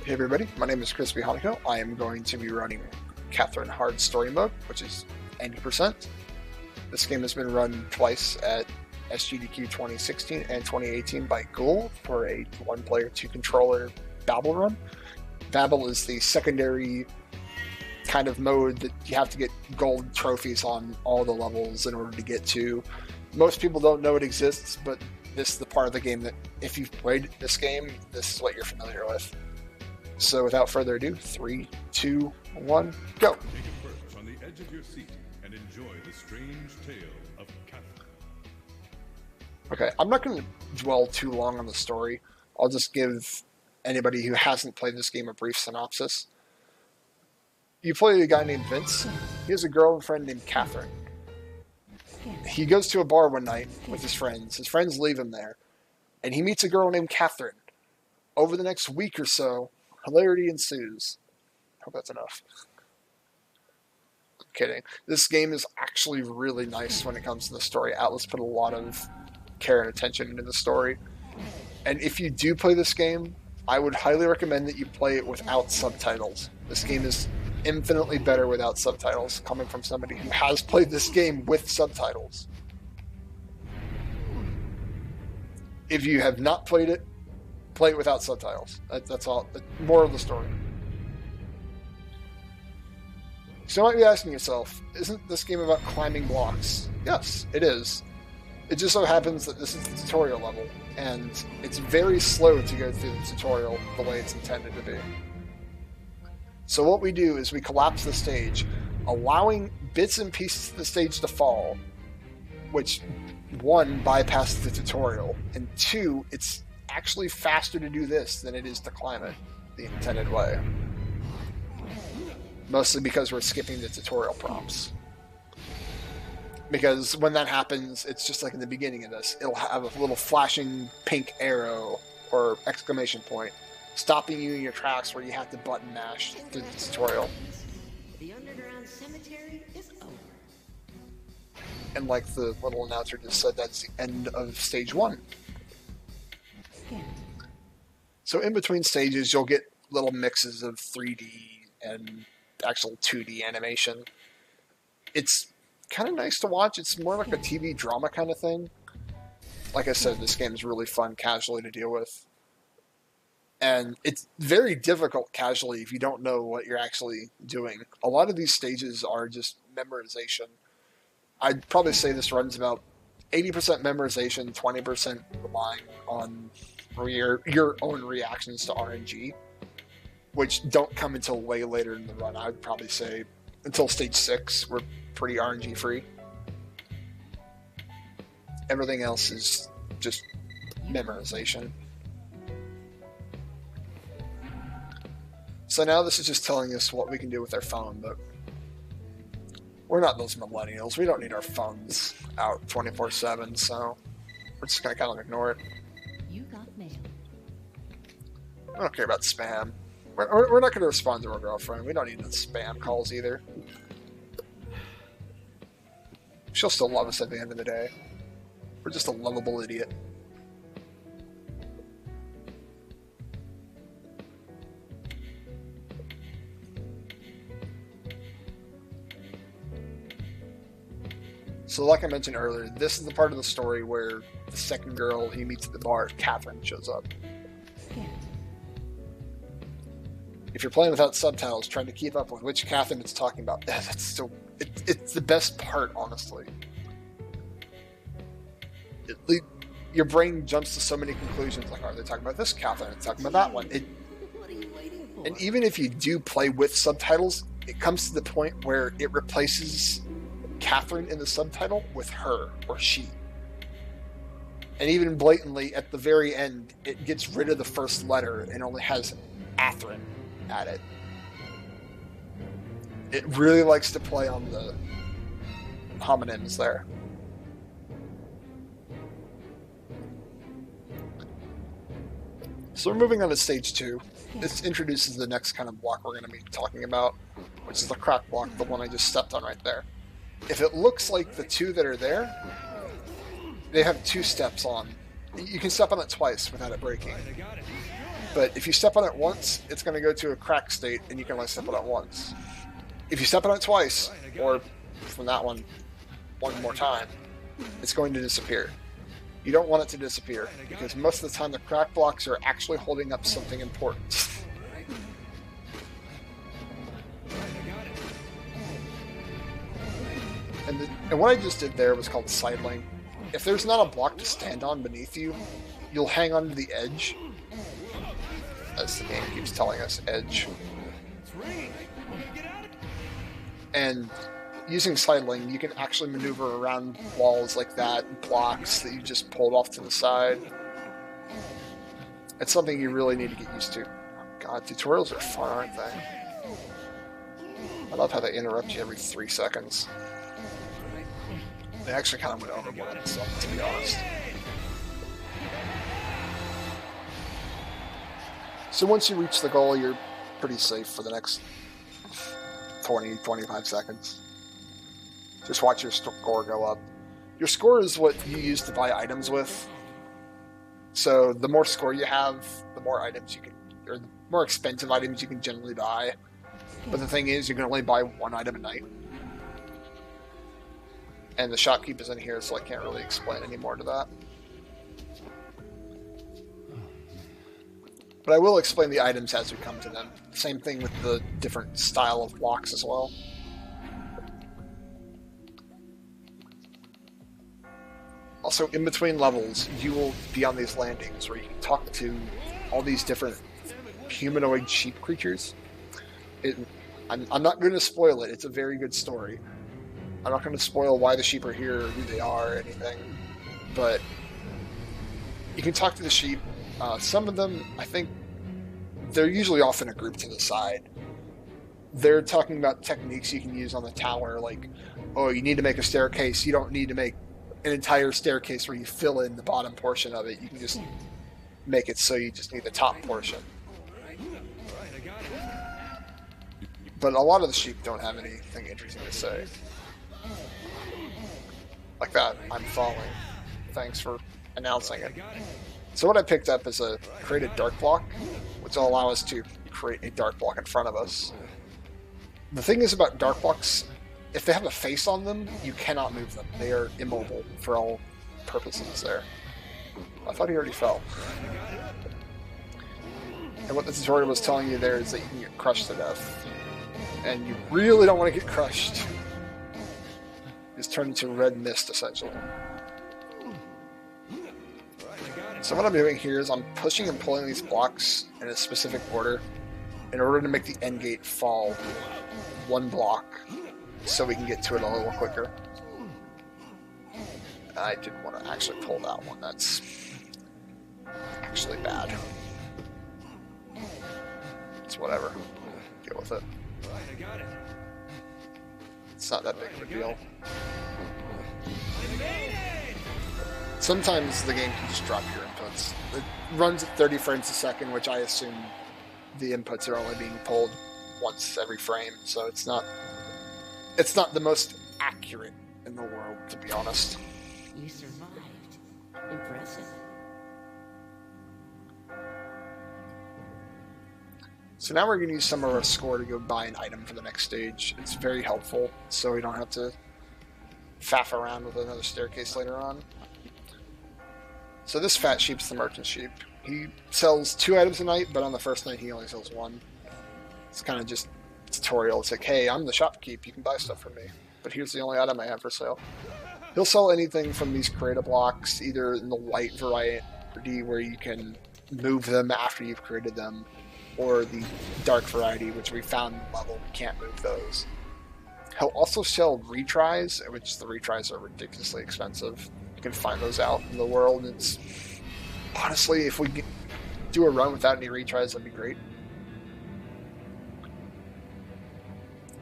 Hey everybody, my name is Crispy Hanako. I am going to be running Catherine Hard Story Mode, which is 90%. This game has been run twice at AGDQ2016 and 2018 by Ghoul for a one-player, two-controller Babel run. Babel is the secondary kind of mode that you have to get gold trophies on all the levels in order to get to. Most people don't know it exists, but this is the part of the game that if you've played this game, this is what you're familiar with. So without further ado, 3, 2, 1, go! Take a perch on the edge of your seat and enjoy the strange tale of Catherine. Okay, I'm not going to dwell too long on the story. I'll just give anybody who hasn't played this game a brief synopsis. You play a guy named Vince. He has a girlfriend named Catherine. He goes to a bar one night with his friends. His friends leave him there. And he meets a girl named Catherine. Over the next week or so, hilarity ensues. Hope that's enough. I'm kidding. This game is actually really nice when it comes to the story. Atlas put a lot of care and attention into the story. And if you do play this game, I would highly recommend that you play it without subtitles. This game is infinitely better without subtitles, coming from somebody who has played this game with subtitles. If you have not played it, play it without subtitles. That's all. More of the story. So you might be asking yourself, isn't this game about climbing blocks? Yes, it is. It just so happens that this is the tutorial level, and it's very slow to go through the tutorial the way it's intended to be. So what we do is we collapse the stage, allowing bits and pieces of the stage to fall, which, one, bypasses the tutorial, and two, it's actually faster to do this than it is to climb it the intended way. Mostly because we're skipping the tutorial prompts. Because when that happens, it's just like in the beginning of this. It'll have a little flashing pink arrow or exclamation point, stopping you in your tracks where you have to button mash through the tutorial. The underground cemetery is over. And like the little announcer just said, that's the end of stage 1. So in between stages, you'll get little mixes of 3D and actual 2D animation. It's kind of nice to watch. It's more like a TV drama kind of thing. Like I said, this game is really fun casually to deal with. And it's very difficult casually if you don't know what you're actually doing. A lot of these stages are just memorization. I'd probably say this runs about 80% memorization, 20% relying on your own reactions to RNG, which don't come until way later in the run. I would probably say until stage 6, we're pretty RNG free. Everything else is just memorization. So now this is just telling us what we can do with our phone, but we're not those millennials. We don't need our phones out 24/7, so we're just going to kind of ignore it. You got mail. I don't care about spam. We're not going to respond to our girlfriend. We don't need no spam calls either. She'll still love us at the end of the day. We're just a lovable idiot. So like I mentioned earlier, this is the part of the story where the second girl he meets at the bar, Catherine, shows up. If you're playing without subtitles, trying to keep up with which Catherine it's talking about, it's the best part, honestly. Your brain jumps to so many conclusions, like, are they talking about this Catherine? Are they talking about that one? What are you waiting for? And even if you do play with subtitles, it comes to the point where it replaces Catherine in the subtitle with her or she. And even blatantly, at the very end, it gets rid of the first letter and only has Athryn at it. It really likes to play on the homonyms there. So we're moving on to stage 2. This introduces the next kind of block we're going to be talking about, which is the crack block, the one I just stepped on right there. If it looks like the two that are there, they have 2 steps on. You can step on it twice without it breaking. But if you step on it once, it's going to go to a crack state, and you can only step on it once. If you step on it twice, or from that one more time, it's going to disappear. You don't want it to disappear, because most of the time the crack blocks are actually holding up something important. And what I just did there was called sidling. If there's not a block to stand on beneath you, you'll hang on to the edge. As the game keeps telling us, edge. And using sidling, you can actually maneuver around walls like that, blocks that you just pulled off to the side. It's something you really need to get used to. Oh God, tutorials are fun, aren't they? I love how they interrupt you every 3 seconds. They actually kind of went overboard with stuff, to be honest. So once you reach the goal, you're pretty safe for the next 20-25 seconds. Just watch your score go up. Your score is what you use to buy items with. So the more score you have, the more items you can, or the more expensive items you can generally buy. But the thing is, you can only buy 1 item a night. And the shopkeep is in here, so I can't really explain any more to that. But I will explain the items as we come to them. Same thing with the different style of blocks as well. Also, in between levels, you will be on these landings where you can talk to all these different humanoid sheep creatures. I'm not going to spoil it. It's a very good story. I'm not going to spoil why the sheep are here, or who they are, or anything. But you can talk to the sheep. Some of them, I think, they're usually off in a group to the side. They're talking about techniques you can use on the tower, like, oh, you need to make a staircase. You don't need to make an entire staircase where you fill in the bottom portion of it. You can just make it so you just need the top portion. But a lot of the sheep don't have anything interesting to say. Like that, I'm falling. Thanks for announcing it. So what I picked up is a created dark block, which will allow us to create a dark block in front of us. The thing is about dark blocks, if they have a face on them, you cannot move them. They are immobile for all purposes there. I thought he already fell. And what the tutorial was telling you there is that you can get crushed to death. And you really don't want to get crushed. Just turn into red mist, essentially. So what I'm doing here is I'm pushing and pulling these blocks in a specific order in order to make the end gate fall 1 block so we can get to it a little quicker. I didn't want to actually pull that one. That's actually bad. It's whatever. Deal with it. It's not that big of a deal. Sometimes the game can just drop your inputs. It runs at 30 frames a second, which I assume the inputs are only being pulled once every frame, so it's not the most accurate in the world, to be honest. You survived. Impressive. So now we're going to use some of our score to go buy an item for the next stage. It's very helpful, so we don't have to faff around with another staircase later on. So this fat sheep's the merchant sheep. He sells 2 items a night, but on the first night he only sells 1. It's kind of just tutorial. It's like, hey, I'm the shopkeep, you can buy stuff from me, but here's the only item I have for sale. He'll sell anything from these creative blocks, either in the light variety where you can move them after you've created them, or the dark variety, which we found in the level, we can't move those. He'll also sell retries, which the retries are ridiculously expensive. You can find those out in the world. It's honestly, if we do a run without any retries, that'd be great.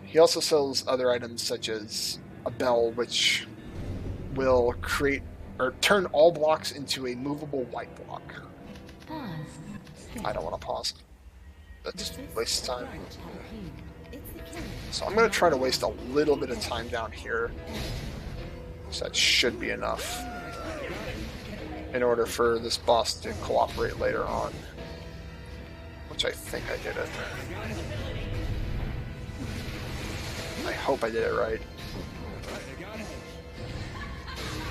He also sells other items such as a bell, which will create or turn all blocks into a movable white block. Pause. I don't want to pause. That just wastes time. It's the killer. So I'm going to try to waste a little bit of time down here. So that should be enough in order for this boss to cooperate later on. which I think I did it. I hope I did it right.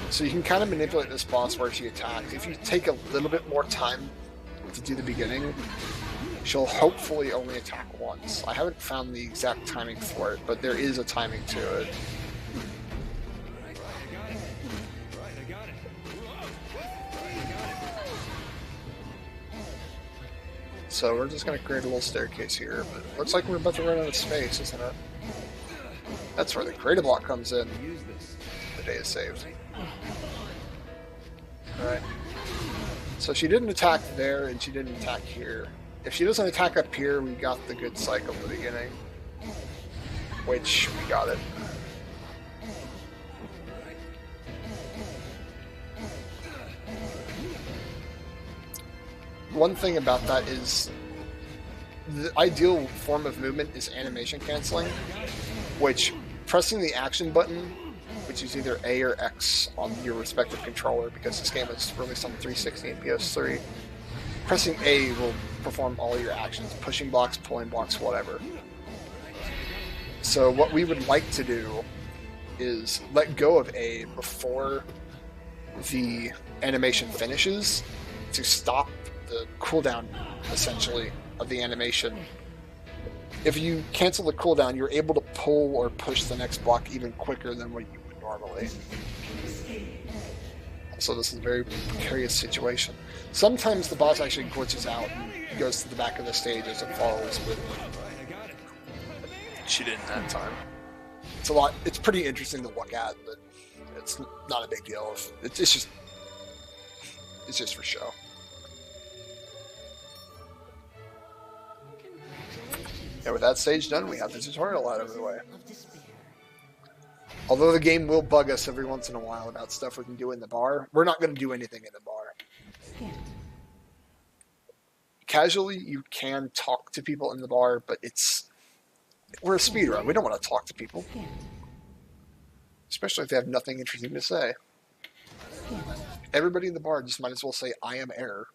So you can kind of manipulate this boss where she attacks. If you take a little bit more time to do the beginning, she'll hopefully only attack once. I haven't found the exact timing for it, but there is a timing to it. So we're just going to create a little staircase here, but it looks like we're about to run out of space, isn't it? That's where the creative block comes in. The day is saved. Alright. So she didn't attack there, and she didn't attack here. If she doesn't attack up here, we got the good cycle at the beginning. Which, we got it. One thing about that is the ideal form of movement is animation canceling, which pressing the action button, which is either A or X on your respective controller, because this game is released on 360 and PS3, pressing A will perform all your actions, pushing blocks, pulling blocks, whatever. So what we would like to do is let go of A before the animation finishes to stop the cooldown, essentially, of the animation. If you cancel the cooldown, you're able to pull or push the next block even quicker than what you would normally. So this is a very precarious situation. Sometimes the boss actually glitches out and goes to the back of the stage as it falls, but she didn't that time. It's pretty interesting to look at, but it's not a big deal. It's just for show. And with that stage done, we have the tutorial out of the way. Although the game will bug us every once in a while about stuff we can do in the bar, we're not going to do anything in the bar. Casually, you can talk to people in the bar, but we're a speedrun. We don't want to talk to people. Especially if they have nothing interesting to say. Everybody in the bar just might as well say, I am error.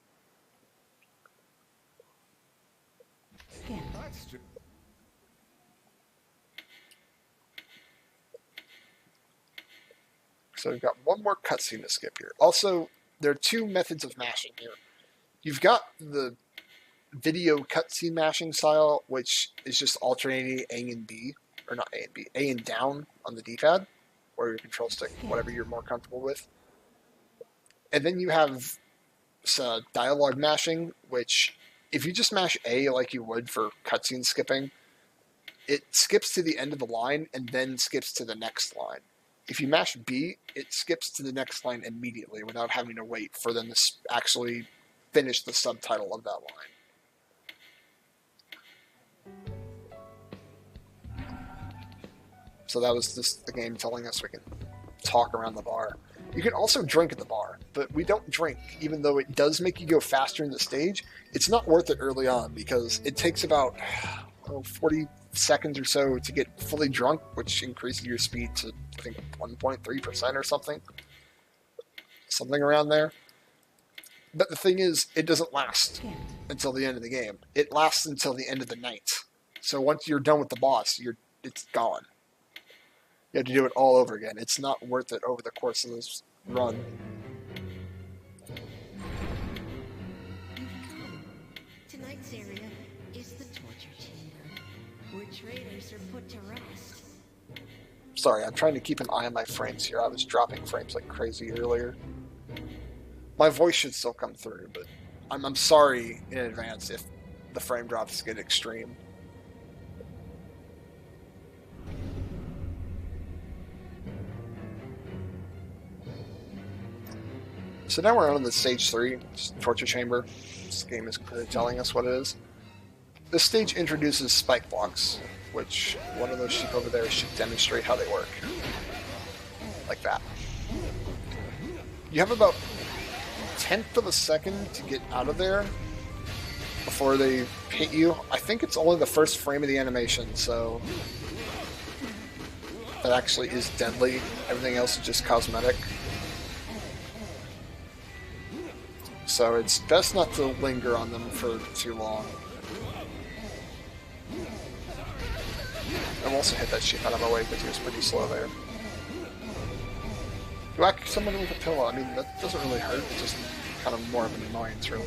So we've got one more cutscene to skip here. Also, there are two methods of mashing here. You've got the video cutscene mashing style, which is just alternating A and B, or not A and B, A and down on the D-pad, or your control stick, whatever you're more comfortable with. And then you have dialogue mashing, which if you just mash A like you would for cutscene skipping, it skips to the end of the line and then skips to the next line. If you mash B, it skips to the next line immediately without having to wait for them to actually finish the subtitle of that line. So that was just the game telling us we can talk around the bar. You can also drink at the bar, but we don't drink, even though it does make you go faster in the stage. It's not worth it early on because it takes about 40 seconds or so to get fully drunk, which increases your speed to, I think, 1.3% or something. Something around there. But the thing is, it doesn't last until the end of the game. It lasts until the end of the night. So once you're done with the boss, it's gone. You have to do it all over again. It's not worth it over the course of this run. Tonight's area is the torture chamber, where traitors are put to rest. Sorry, I'm trying to keep an eye on my frames here. I was dropping frames like crazy earlier. My voice should still come through, but I'm sorry in advance if the frame drops get extreme. So now we're on the stage 3, torture chamber. This game is clearly telling us what it is. This stage introduces spike blocks, which one of those sheep over there should demonstrate how they work. Like that. You have about 1/10 of a second to get out of there before they hit you. I think it's only the first frame of the animation, so that actually is deadly. Everything else is just cosmetic. So it's best not to linger on them for too long. I've also hit that shit out of my way because he was pretty slow there. Whack someone with a pillow, I mean, that doesn't really hurt, it's just kind of more of an annoyance, really.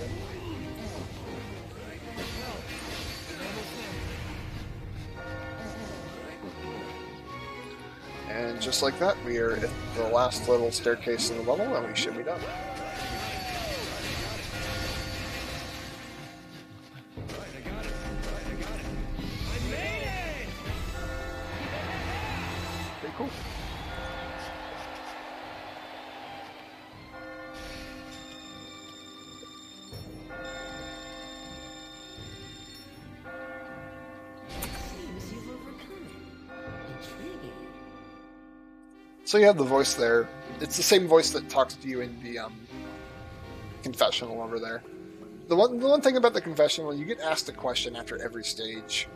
And just like that, we are at the last little staircase in the level, and we should be done. Pretty cool. Seems you've overcome it. Intriguing. So you have the voice there. It's the same voice that talks to you in the confessional over there. The one thing about the confessional, you get asked a question after every stage,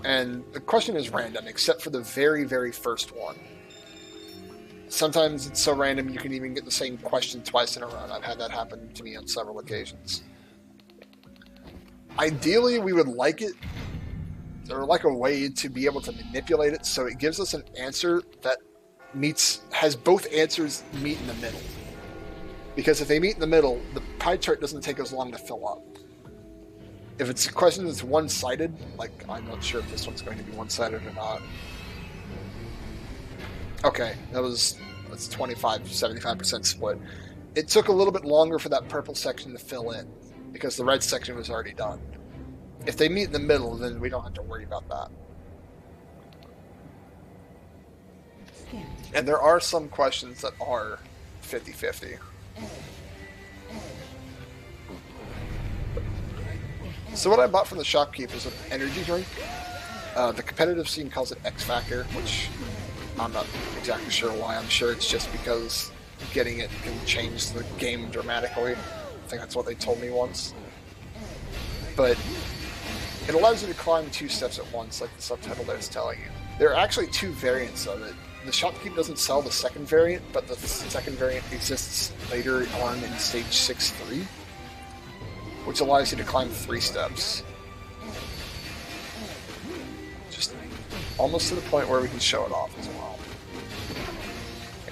and the question is random, except for the very, very first one. Sometimes it's so random you can even get the same question twice in a row. I've had that happen to me on several occasions. Ideally, we would like it, or like a way to be able to manipulate it so it gives us an answer that has both answers meet in the middle. Because if they meet in the middle, the pie chart doesn't take as long to fill up. If it's a question that's one-sided, like I'm not sure if this one's going to be one-sided or not. Okay, that's 75% split. It took a little bit longer for that purple section to fill in, because the red section was already done. If they meet in the middle, then we don't have to worry about that. And there are some questions that are 50-50. So what I bought from the shopkeep is an energy drink. The competitive scene calls it X Factor, which I'm not exactly sure why. I'm sure it's just because getting it can change the game dramatically. I think that's what they told me once. But it allows you to climb 2 steps at once, like the subtitle there is telling you. There are actually 2 variants of it. The shopkeep doesn't sell the second variant, but the second variant exists later on in stage 6-3, which allows you to climb 3 steps. Just almost to the point where we can show it off as well.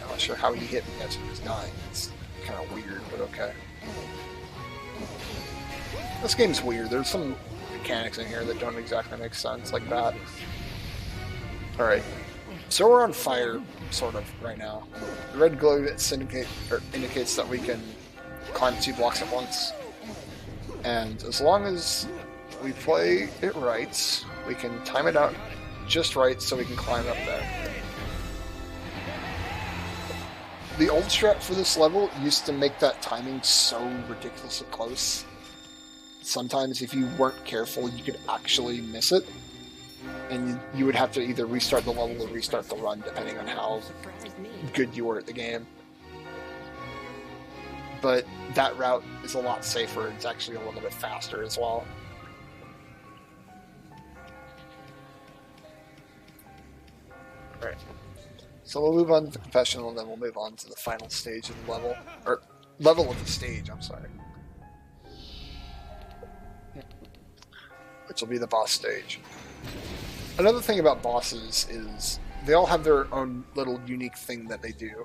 I'm not sure how he hit me as he was dying. It's kind of weird, but okay. This game's weird. There's some mechanics in here that don't exactly make sense, like that. Alright. So we're on fire, sort of, right now. The red glow indicates that we can climb 2 blocks at once. And as long as we play it right, we can time it out just right so we can climb up there. The old strat for this level used to make that timing so ridiculously close. Sometimes if you weren't careful, you could actually miss it. And you would have to either restart the level or restart the run, depending on how good you were at the game. But that route is a lot safer. It's actually a little bit faster as well. Alright. So we'll move on to the confessional, and then we'll move on to the final stage of the level. Or, level of the stage, I'm sorry. Which will be the boss stage. Another thing about bosses is they all have their own little unique thing that they do.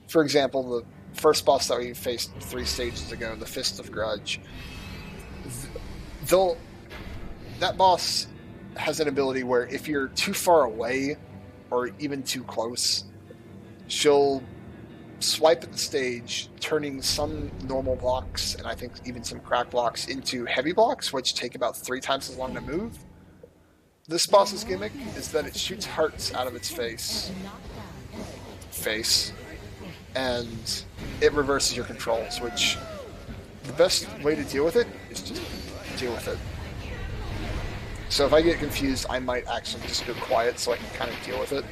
For example, the first boss that we faced 3 stages ago, the Fist of Grudge, that boss has an ability where if you're too far away or even too close, she'll swipe at the stage, turning some normal blocks and I think even some crack blocks into heavy blocks, which take about 3 times as long to move. This boss's gimmick is that it shoots hearts out of its face, and it reverses your controls, which the best way to deal with it is just deal with it. So if I get confused, I might actually just go quiet so I can kind of deal with it.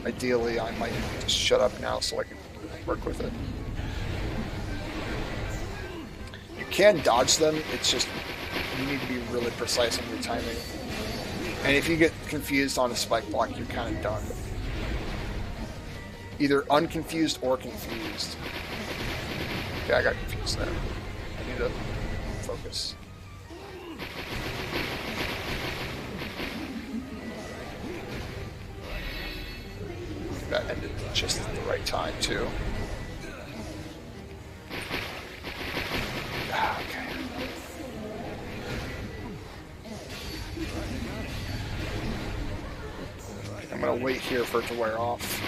Ideally, I might just shut up now so I can work with it. You can dodge them, it's just you need to be really precise on your timing. And if you get confused on a spike block, you're kind of done. Either unconfused or confused. Okay, I got confused there. I need to focus. That ended just at the right time, too. Okay. I'm going to wait here for it to wear off.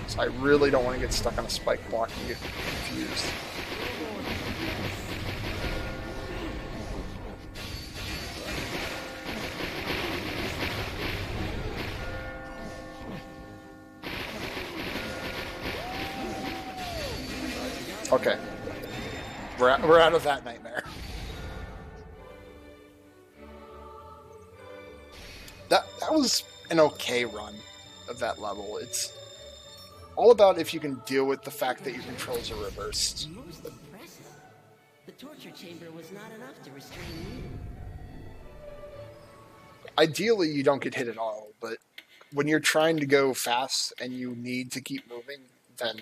So I really don't want to get stuck on a spike block and get confused. Okay. We're out of that nightmare. That was an okay run of that level. It's all about if you can deal with the fact that your controls are reversed. Most impressive. The torture chamber was not enough to restrain you. Ideally, you don't get hit at all, but when you're trying to go fast and you need to keep moving, then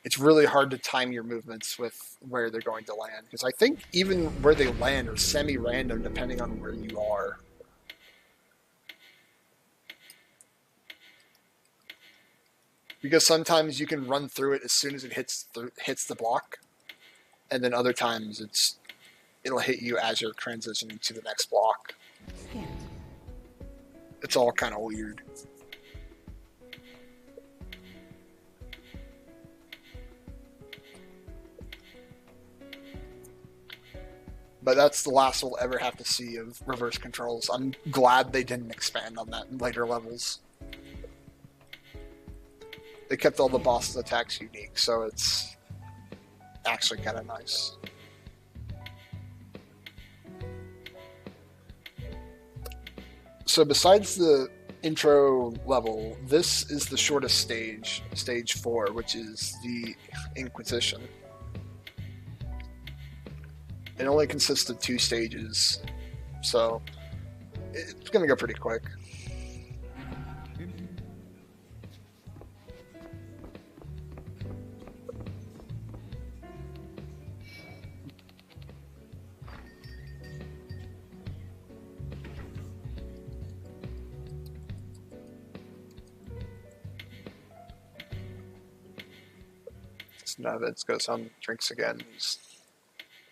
it's really hard to time your movements with where they're going to land. Because I think even where they land are semi-random depending on where you are. Because sometimes you can run through it as soon as it hits the block, and then other times it'll hit you as you're transitioning to the next block. It's all kind of weird. But that's the last we'll ever have to see of reverse controls. I'm glad they didn't expand on that in later levels. They kept all the boss attacks unique, so it's actually kind of nice. So besides the intro level, this is the shortest stage, stage 4, which is the Inquisition. It only consists of 2 stages, so it's going to go pretty quick. Now that it goes on drinks again. He's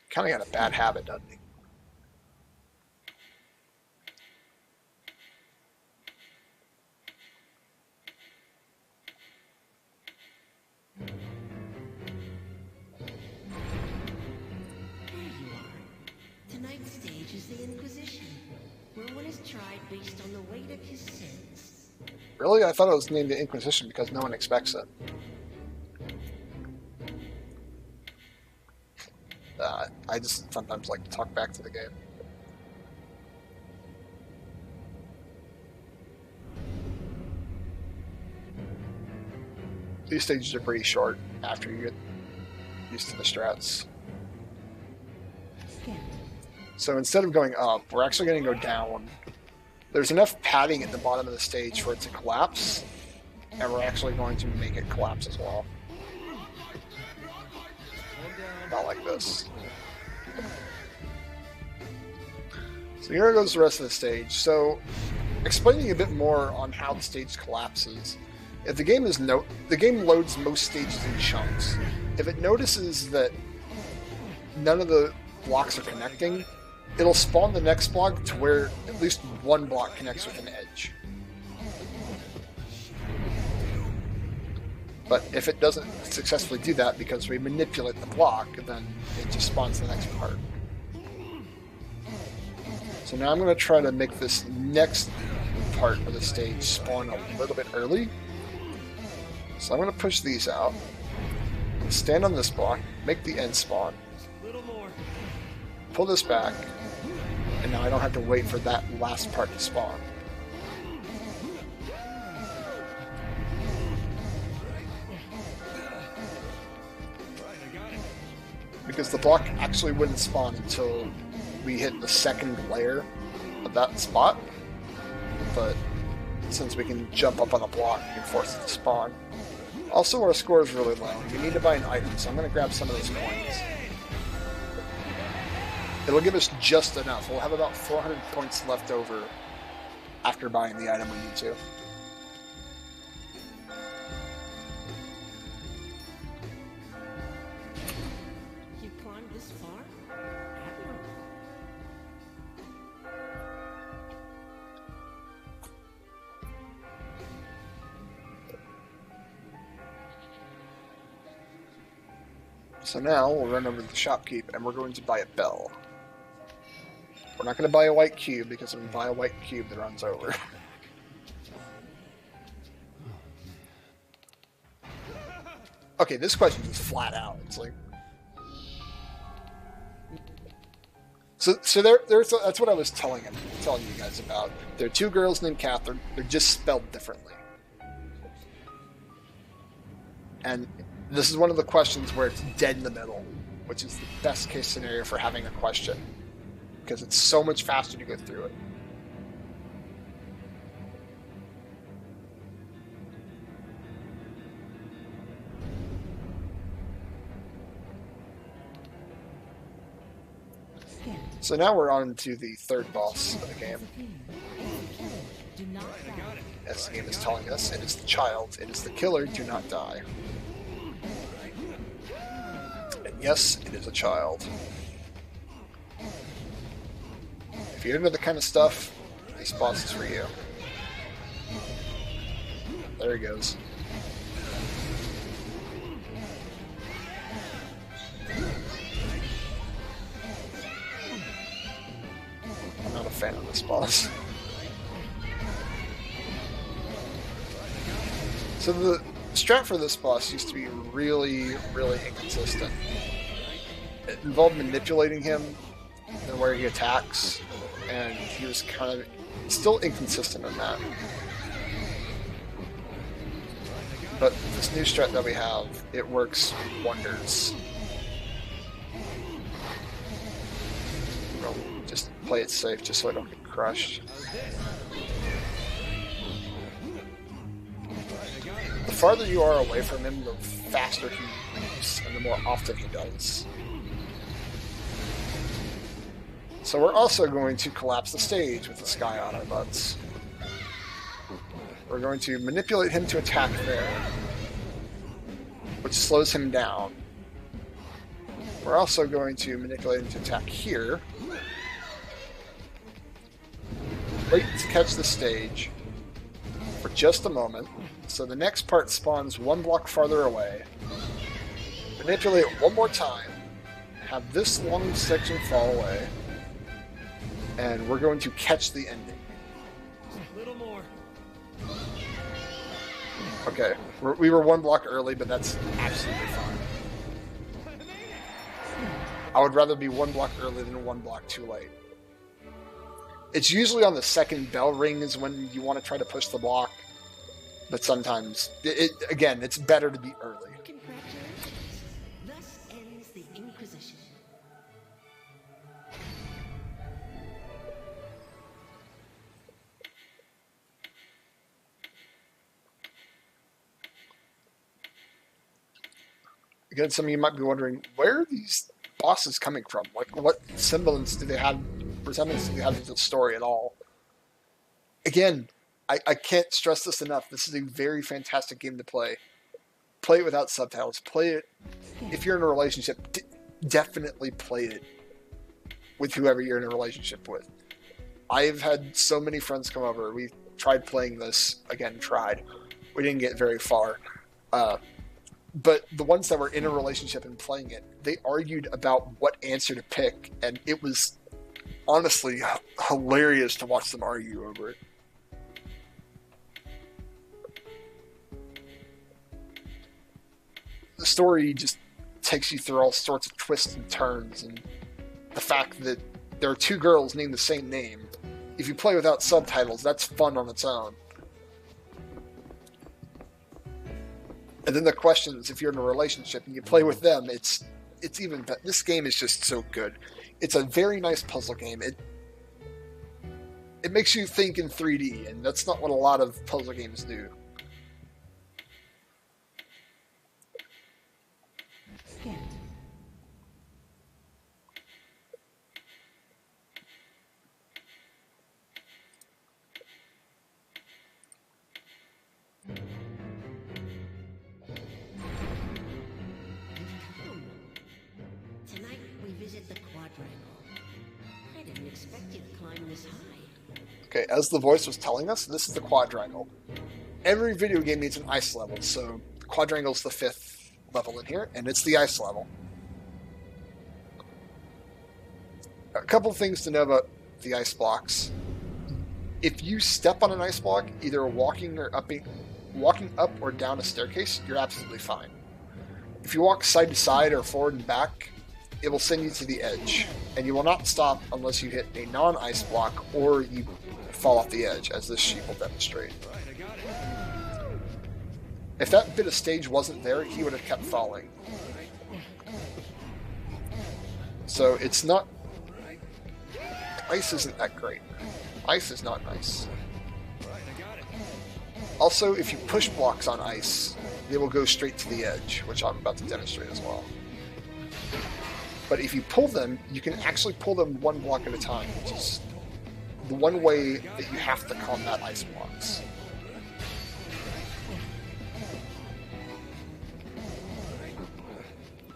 kind of got a bad habit, doesn't he? There you are. Tonight's stage is the Inquisition, where one is tried based on the weight of his sins. Really? I thought it was named the Inquisition because no one expects it. I just sometimes like to talk back to the game. These stages are pretty short after you get used to the strats. So instead of going up, we're actually going to go down. There's enough padding at the bottom of the stage for it to collapse, and we're actually going to make it collapse as well. Not like this. So here goes the rest of the stage. So, explaining a bit more on how the stage collapses. If the game the game loads most stages in chunks. If it notices that none of the blocks are connecting, it'll spawn the next block to where at least one block connects with an edge. But if it doesn't successfully do that because we manipulate the block, then it just spawns the next part. So now I'm going to try to make this next part of the stage spawn a little bit early. So I'm going to push these out, stand on this block, make the end spawn, pull this back, and now I don't have to wait for that last part to spawn. Because the block actually wouldn't spawn until we hit the second layer of that spot, but since we can jump up on the block, we can force it to spawn. Also, our score is really low. We need to buy an item, so I'm going to grab some of those coins. It'll give us just enough. We'll have about 400 points left over after buying the item we need to. You climbed this far? Admirable. So now we'll run over to the shopkeep and we're going to buy a bell. We're not going to buy a white cube because if we buy a white cube, it runs over. Okay, this question is flat out. It's like, so that's what I was telling you guys about. There are two girls named Catherine. They're just spelled differently, and this is one of the questions where it's dead in the middle, which is the best case scenario for having a question, because it's so much faster to go through it. So now we're on to the third boss of the game. As the game is telling us, it is the child, it is the killer, do not die. And yes, it is a child. If you're into the kind of stuff, this boss is for you. There he goes. I'm not a fan of this boss. So the strat for this boss used to be really, really inconsistent. It involved manipulating him and where he attacks, and he was kind of still inconsistent in that. But this new strat that we have, it works wonders. We'll just play it safe just so I don't get crushed. The farther you are away from him, the faster he moves, and the more often he does. So we're also going to collapse the stage with the sky on our butts. We're going to manipulate him to attack there, which slows him down. We're also going to manipulate him to attack here. Wait to catch the stage for just a moment. So the next part spawns one block farther away. Manipulate it one more time. Have this long section fall away. And we're going to catch the ending. A little more. Okay, we were one block early, but that's absolutely fine. I would rather be one block early than one block too late. It's usually on the second bell ring is when you want to try to push the block. But sometimes, again, it's better to be early. Congratulations. Thus ends the Inquisition. Again, some of you might be wondering, where are these bosses coming from? Like, what semblance do they have, resemblance do they have to the story at all? Again, I can't stress this enough. This is a very fantastic game to play. Play it without subtitles. Play it, if you're in a relationship, definitely play it with whoever you're in a relationship with. I've had so many friends come over. We tried playing this. Again, tried. We didn't get very far. But the ones that were in a relationship and playing it, they argued about what answer to pick, and it was honestly hilarious to watch them argue over it. The story just takes you through all sorts of twists and turns, and the fact that there are two girls named the same name. If you play without subtitles, that's fun on its own. And then the questions, if you're in a relationship and you play with them, it's even better. This game is just so good. It's a very nice puzzle game. It makes you think in 3D, and that's not what a lot of puzzle games do. quadrangle. I didn't expect you to climb this high. Okay, as the voice was telling us, this is the quadrangle. Every video game needs an ice level, so quadrangle is the 5th level in here, and it's the ice level. A couple things to know about the ice blocks. If you step on an ice block, either walking up or down a staircase, you're absolutely fine. If you walk side to side or forward and back, it will send you to the edge, and you will not stop unless you hit a non-ice block or you fall off the edge, as this sheep will demonstrate. If that bit of stage wasn't there, he would have kept falling. So it's not... Ice isn't that great. Ice is not nice. Also, if you push blocks on ice, they will go straight to the edge, which I'm about to demonstrate as well. But if you pull them, you can actually pull them one block at a time, which is the one way that you have to combat ice blocks.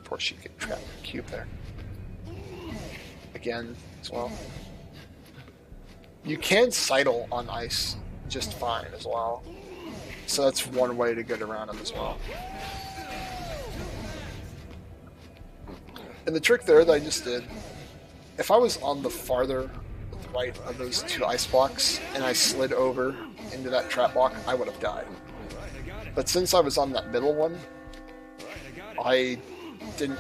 Poor sheep getting trapped in the cube there. Again, as well. You can sidle on ice just fine as well. So that's one way to get around them as well. And the trick there that I just did, if I was on the farther right of those 2 ice blocks and I slid over into that trap block, I would have died. But since I was on that middle one, I didn't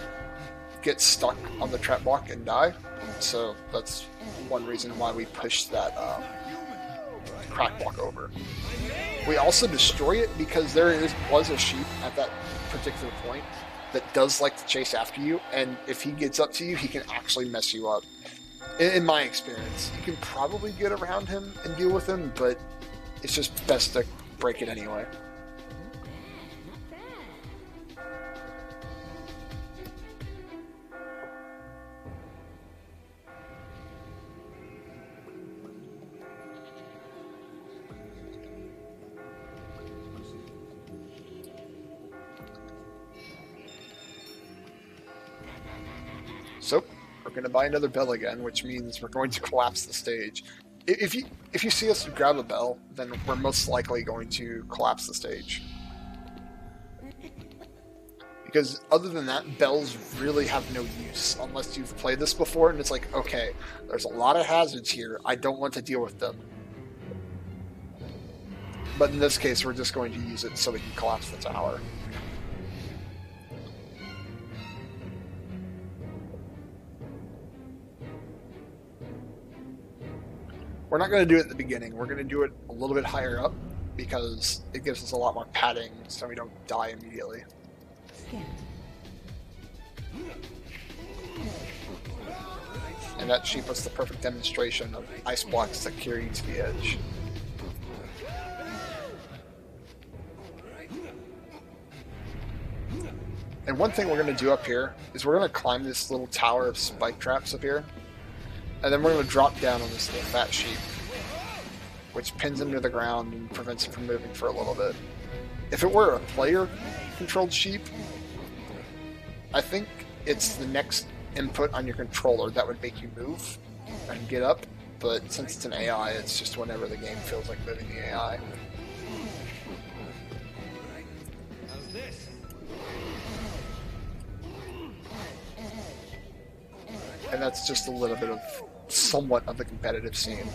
get stuck on the trap block and die. So that's one reason why we pushed that crack block over. We also destroy it because was a sheep at that particular point that does like to chase after you, and if he gets up to you, he can actually mess you up. In my experience, you can probably get around him and deal with him, but it's just best to break it anyway. So, we're going to buy another bell again, which means we're going to collapse the stage. If you see us grab a bell, then we're most likely going to collapse the stage. Because other than that, bells really have no use unless you've played this before and it's like, okay, there's a lot of hazards here, I don't want to deal with them. But in this case, we're just going to use it so we can collapse the tower. We're not going to do it at the beginning. We're going to do it a little bit higher up because it gives us a lot more padding so we don't die immediately. And that sheep was the perfect demonstration of ice blocks that carry you to the edge. And one thing we're going to do up here is we're going to climb this little tower of spike traps up here. And then we're going to drop down on this little fat sheep, which pins him to the ground and prevents him from moving for a little bit. If it were a player-controlled sheep, I think it's the next input on your controller that would make you move and get up. But since it's an AI, it's just whenever the game feels like moving the AI. How's this? And that's just a little bit of somewhat of the competitive scene.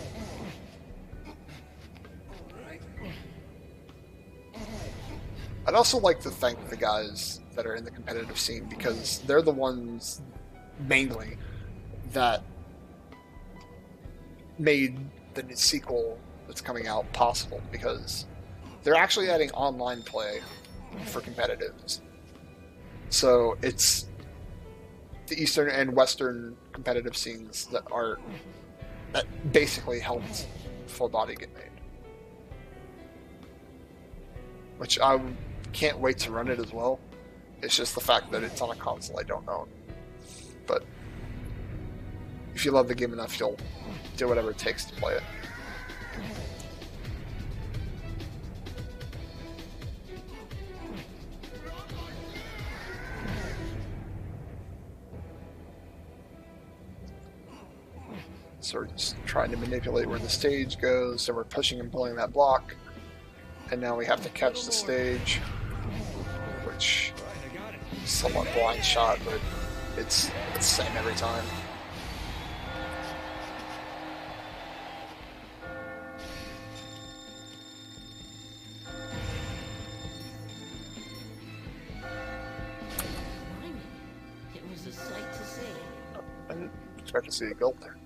I'd also like to thank the guys that are in the competitive scene because they're the ones mainly that made the sequel that's coming out possible, because they're actually adding online play for competitives. So it's the Eastern and Western competitive scenes that basically helped Full Body get made. Which I can't wait to run it as well. It's just the fact that it's on a console I don't own. But if you love the game enough, you'll do whatever it takes to play it. So we're just trying to manipulate where the stage goes. So we're pushing and pulling that block. And now we have to catch the stage, which is somewhat blind shot, but it's the same every time. It was a sight to see. I didn't expect to see a gulp there.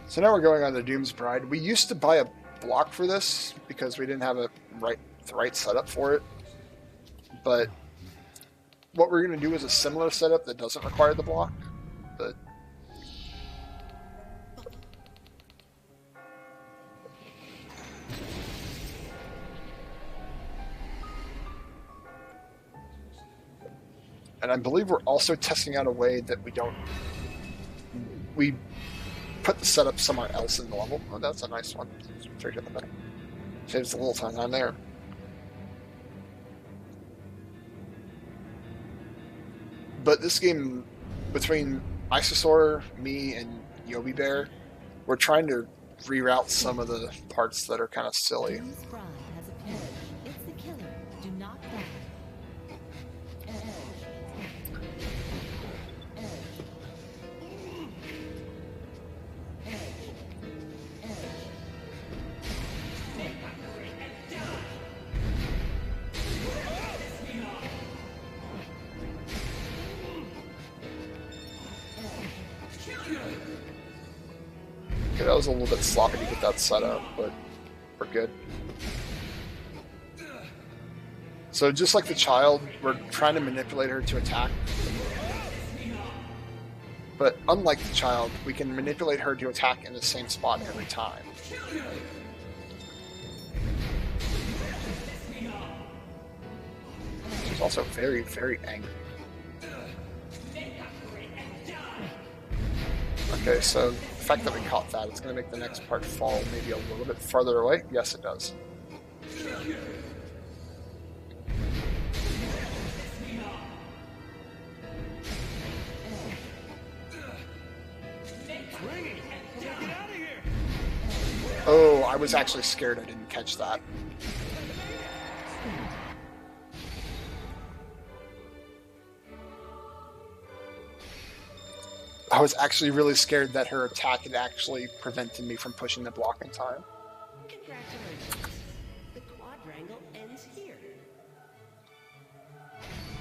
So now we're going on to Doom's Bride. We used to buy a block for this because we didn't have the right setup for it. But what we're going to do is a similar setup that doesn't require the block. But and I believe we're also testing out a way that we put the setup somewhere else in the level. Oh, that's a nice one. Straight in the middle. Saves a little time on there. But this game, between Isosaur, me, and Yobi Bear, we're trying to reroute some of the parts that are kind of silly. Doom's Bride has appeared. It's the killer. Do not die. Okay, that was a little bit sloppy to get that set up, but we're good. So just like the child, we're trying to manipulate her to attack. But unlike the child, we can manipulate her to attack in the same spot every time. She's also very, very angry. Okay, so the fact that we caught that, it's going to make the next part fall maybe a little bit farther away. Yes, it does. Oh, I was actually scared I didn't catch that. I was actually really scared that her attack had actually prevented me from pushing the block in time. Congratulations. The quadrangle ends here.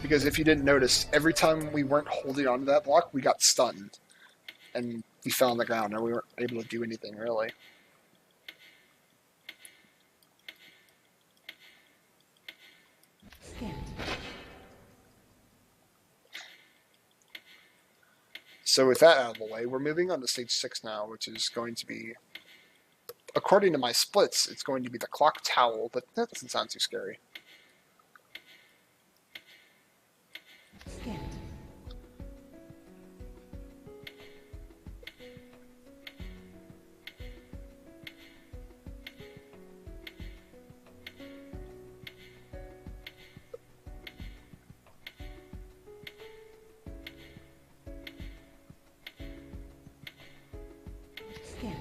Because if you didn't notice, every time we weren't holding onto that block, we got stunned. And we fell on the ground, and we weren't able to do anything, really. Scan. So with that out of the way, we're moving on to stage 6 now, which is going to be, according to my splits, it's going to be the clock towel, but that doesn't sound too scary. Scan. Scan.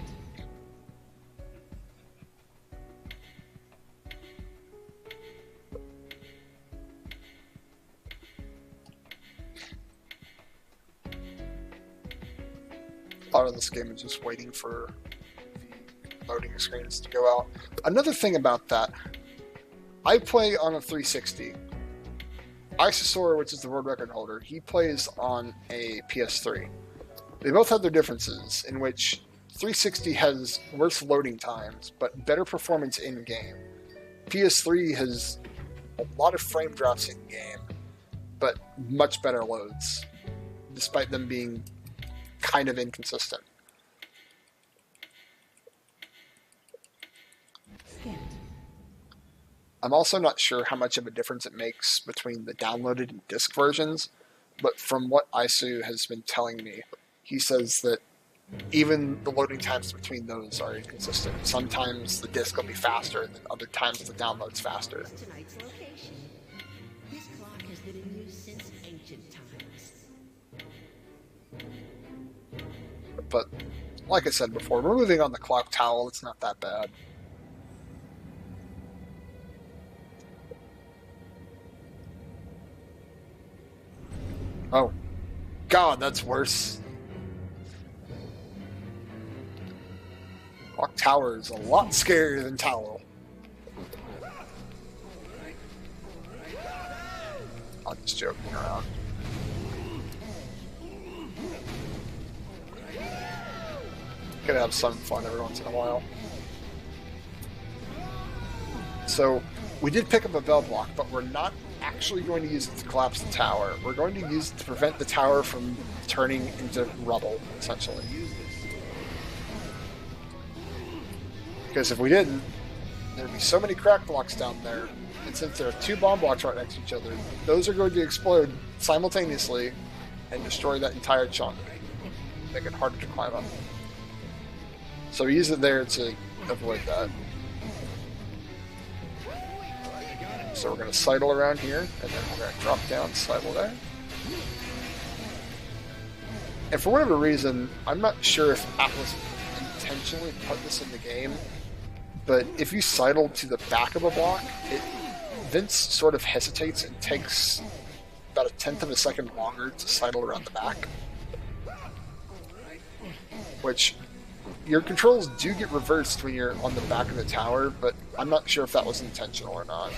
A lot of this game is just waiting for the loading screens to go out. Another thing about that, I play on a 360. Isosaur, which is the world record holder, he plays on a PS3. They both have their differences, in which 360 has worse loading times, but better performance in-game. PS3 has a lot of frame drops in-game, but much better loads, despite them being kind of inconsistent. Scan. I'm also not sure how much of a difference it makes between the downloaded and disc versions, but from what Isu has been telling me, he says that even the loading times between those are inconsistent. Sometimes the disc will be faster, and then other times the download's faster. Here's tonight's location. This clock has been in use since ancient times. But like I said before, we're moving on the clock towel. It's not that bad. Oh, God, that's worse. Clock tower is a lot scarier than towel. I'm just joking around. Gotta have some fun every once in a while. So, we did pick up a bell block, but we're not actually going to use it to collapse the tower. We're going to use it to prevent the tower from turning into rubble, essentially. Because if we didn't, there'd be so many crack blocks down there, and since there are two bomb blocks right next to each other, those are going to explode simultaneously and destroy that entire chunk, make it harder to climb up. So we use it there to avoid that. So we're going to sidle around here, and then we're going to drop down, sidle there. And for whatever reason, I'm not sure if Atlas intentionally put this in the game, but if you sidle to the back of a block, Vince sort of hesitates and takes about 1/10 of a second longer to sidle around the back. Which, your controls do get reversed when you're on the back of the tower, but I'm not sure if that was intentional or not.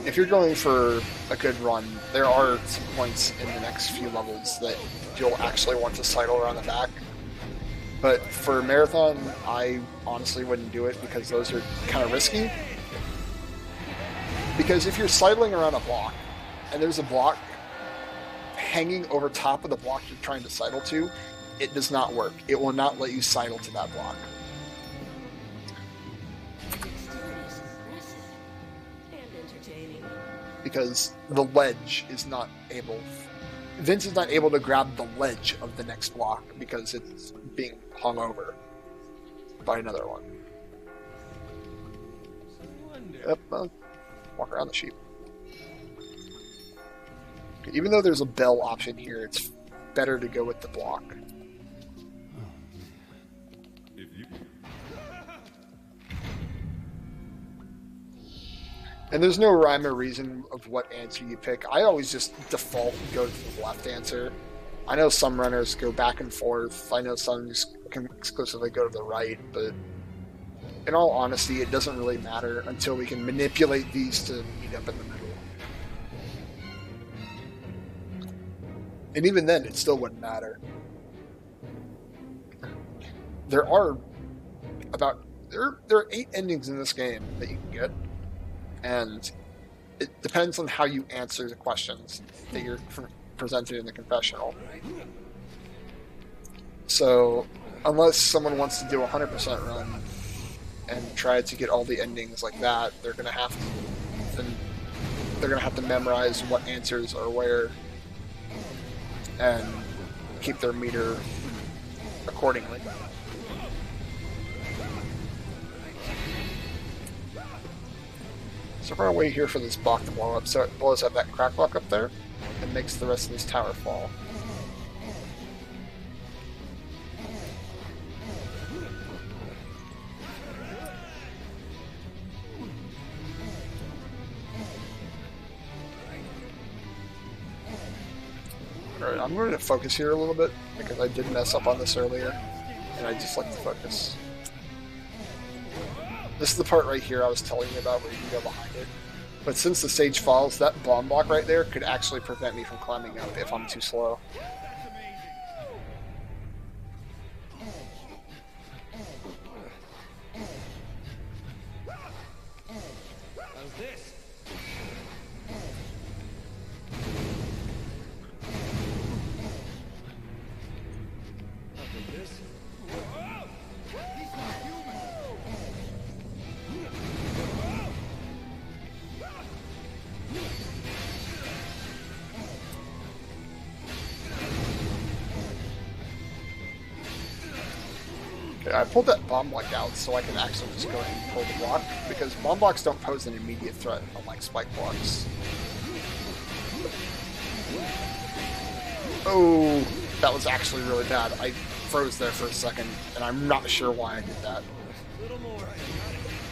If you're going for a good run, there are some points in the next few levels that you'll actually want to sidle around the back. But for Marathon, I honestly wouldn't do it because those are kind of risky. Because if you're sidling around a block, and there's a block hanging over top of the block you're trying to sidle to, it does not work. It will not let you sidle to that block. Because the ledge is not able... Vince is not able to grab the ledge of the next block because it's being hung over by another one. Yep, walk around the sheep. Even though there's a bell option here, it's better to go with the block. And there's no rhyme or reason of what answer you pick. I always just default and go to the left answer. I know some runners go back and forth. I know some just can exclusively go to the right, but in all honesty, it doesn't really matter until we can manipulate these to meet up in the middle. And even then, it still wouldn't matter. There are 8 endings in this game that you can get. And it depends on how you answer the questions that you're presented in the confessional. So, unless someone wants to do a 100% run and try to get all the endings like that, they're gonna have to memorize what answers are where and keep their meter accordingly. So we're going to wait here for this block to blow up, so it blows up that crack block up there and makes the rest of this tower fall. Alright, I'm going to focus here a little bit because I did mess up on this earlier and I just like to focus. This is the part right here I was telling you about where you can go behind it. But since the stage falls, that bomb block right there could actually prevent me from climbing up if I'm too slow. I pulled that bomb block out so I can actually just go ahead and pull the block, because bomb blocks don't pose an immediate threat, unlike spike blocks. Oh, that was actually really bad. I froze there for a second, and I'm not sure why I did that.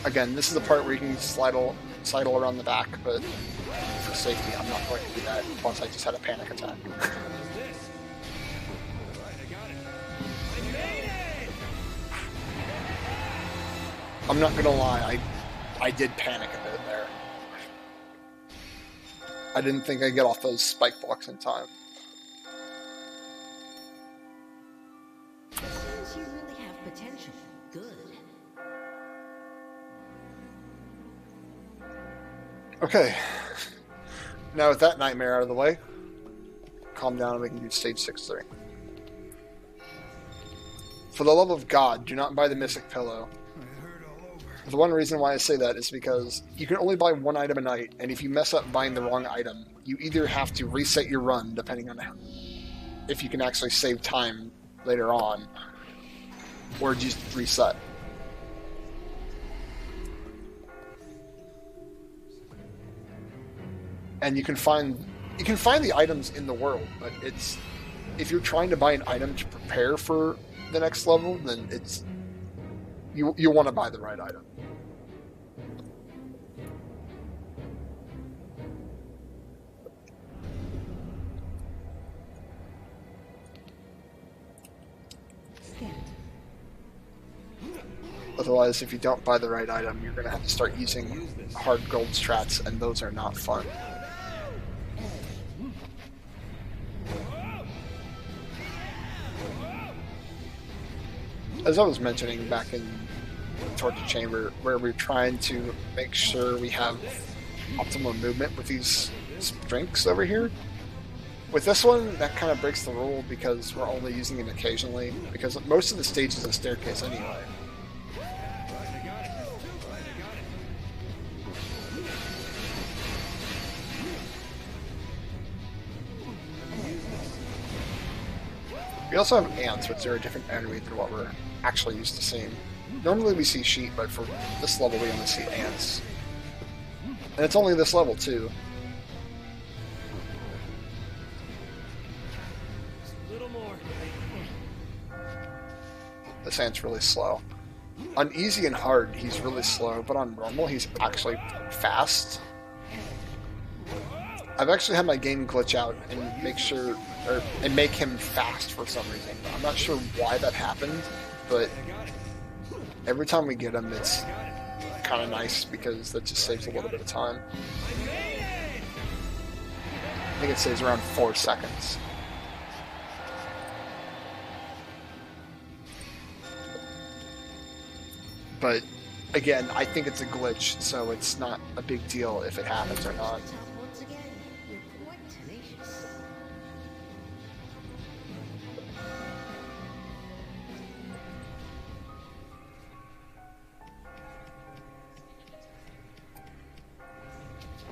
Again, this is the part where you can sidle around the back, but for safety, I'm not going to do that. Plus, I just had a panic attack. I'm not gonna lie, I did panic a bit there. I didn't think I'd get off those spike blocks in time. Since you really have potential, good. Okay. Now with that nightmare out of the way, calm down and we can do stage 6-3. For the love of God, do not buy the Mystic Pillow. The one reason why I say that is because you can only buy one item a night, and if you mess up buying the wrong item, you either have to reset your run, depending on if you can actually save time later on, or just reset. And you can find the items in the world, but if you're trying to buy an item to prepare for the next level, then you want to buy the right item. Otherwise, if you don't buy the right item, you're going to have to start using hard gold strats, and those are not fun. As I was mentioning back in Torture Chamber, where we're trying to make sure we have optimal movement with these drinks over here, with this one, that kind of breaks the rule because we're only using it occasionally, because most of the stage is a staircase anyway. We also have ants, which are a different enemy than what we're actually used to seeing. Normally we see sheep, but for this level we only see ants. And it's only this level too. This ant's really slow. On easy and hard, he's really slow, but on normal, he's actually fast. I've actually had my game glitch out and make him fast for some reason. I'm not sure why that happened, but every time we get him, it's kind of nice because that just saves a little bit of time. I think it saves around 4 seconds. But again, I think it's a glitch, so it's not a big deal if it happens or not. Once again, you're quite tenacious.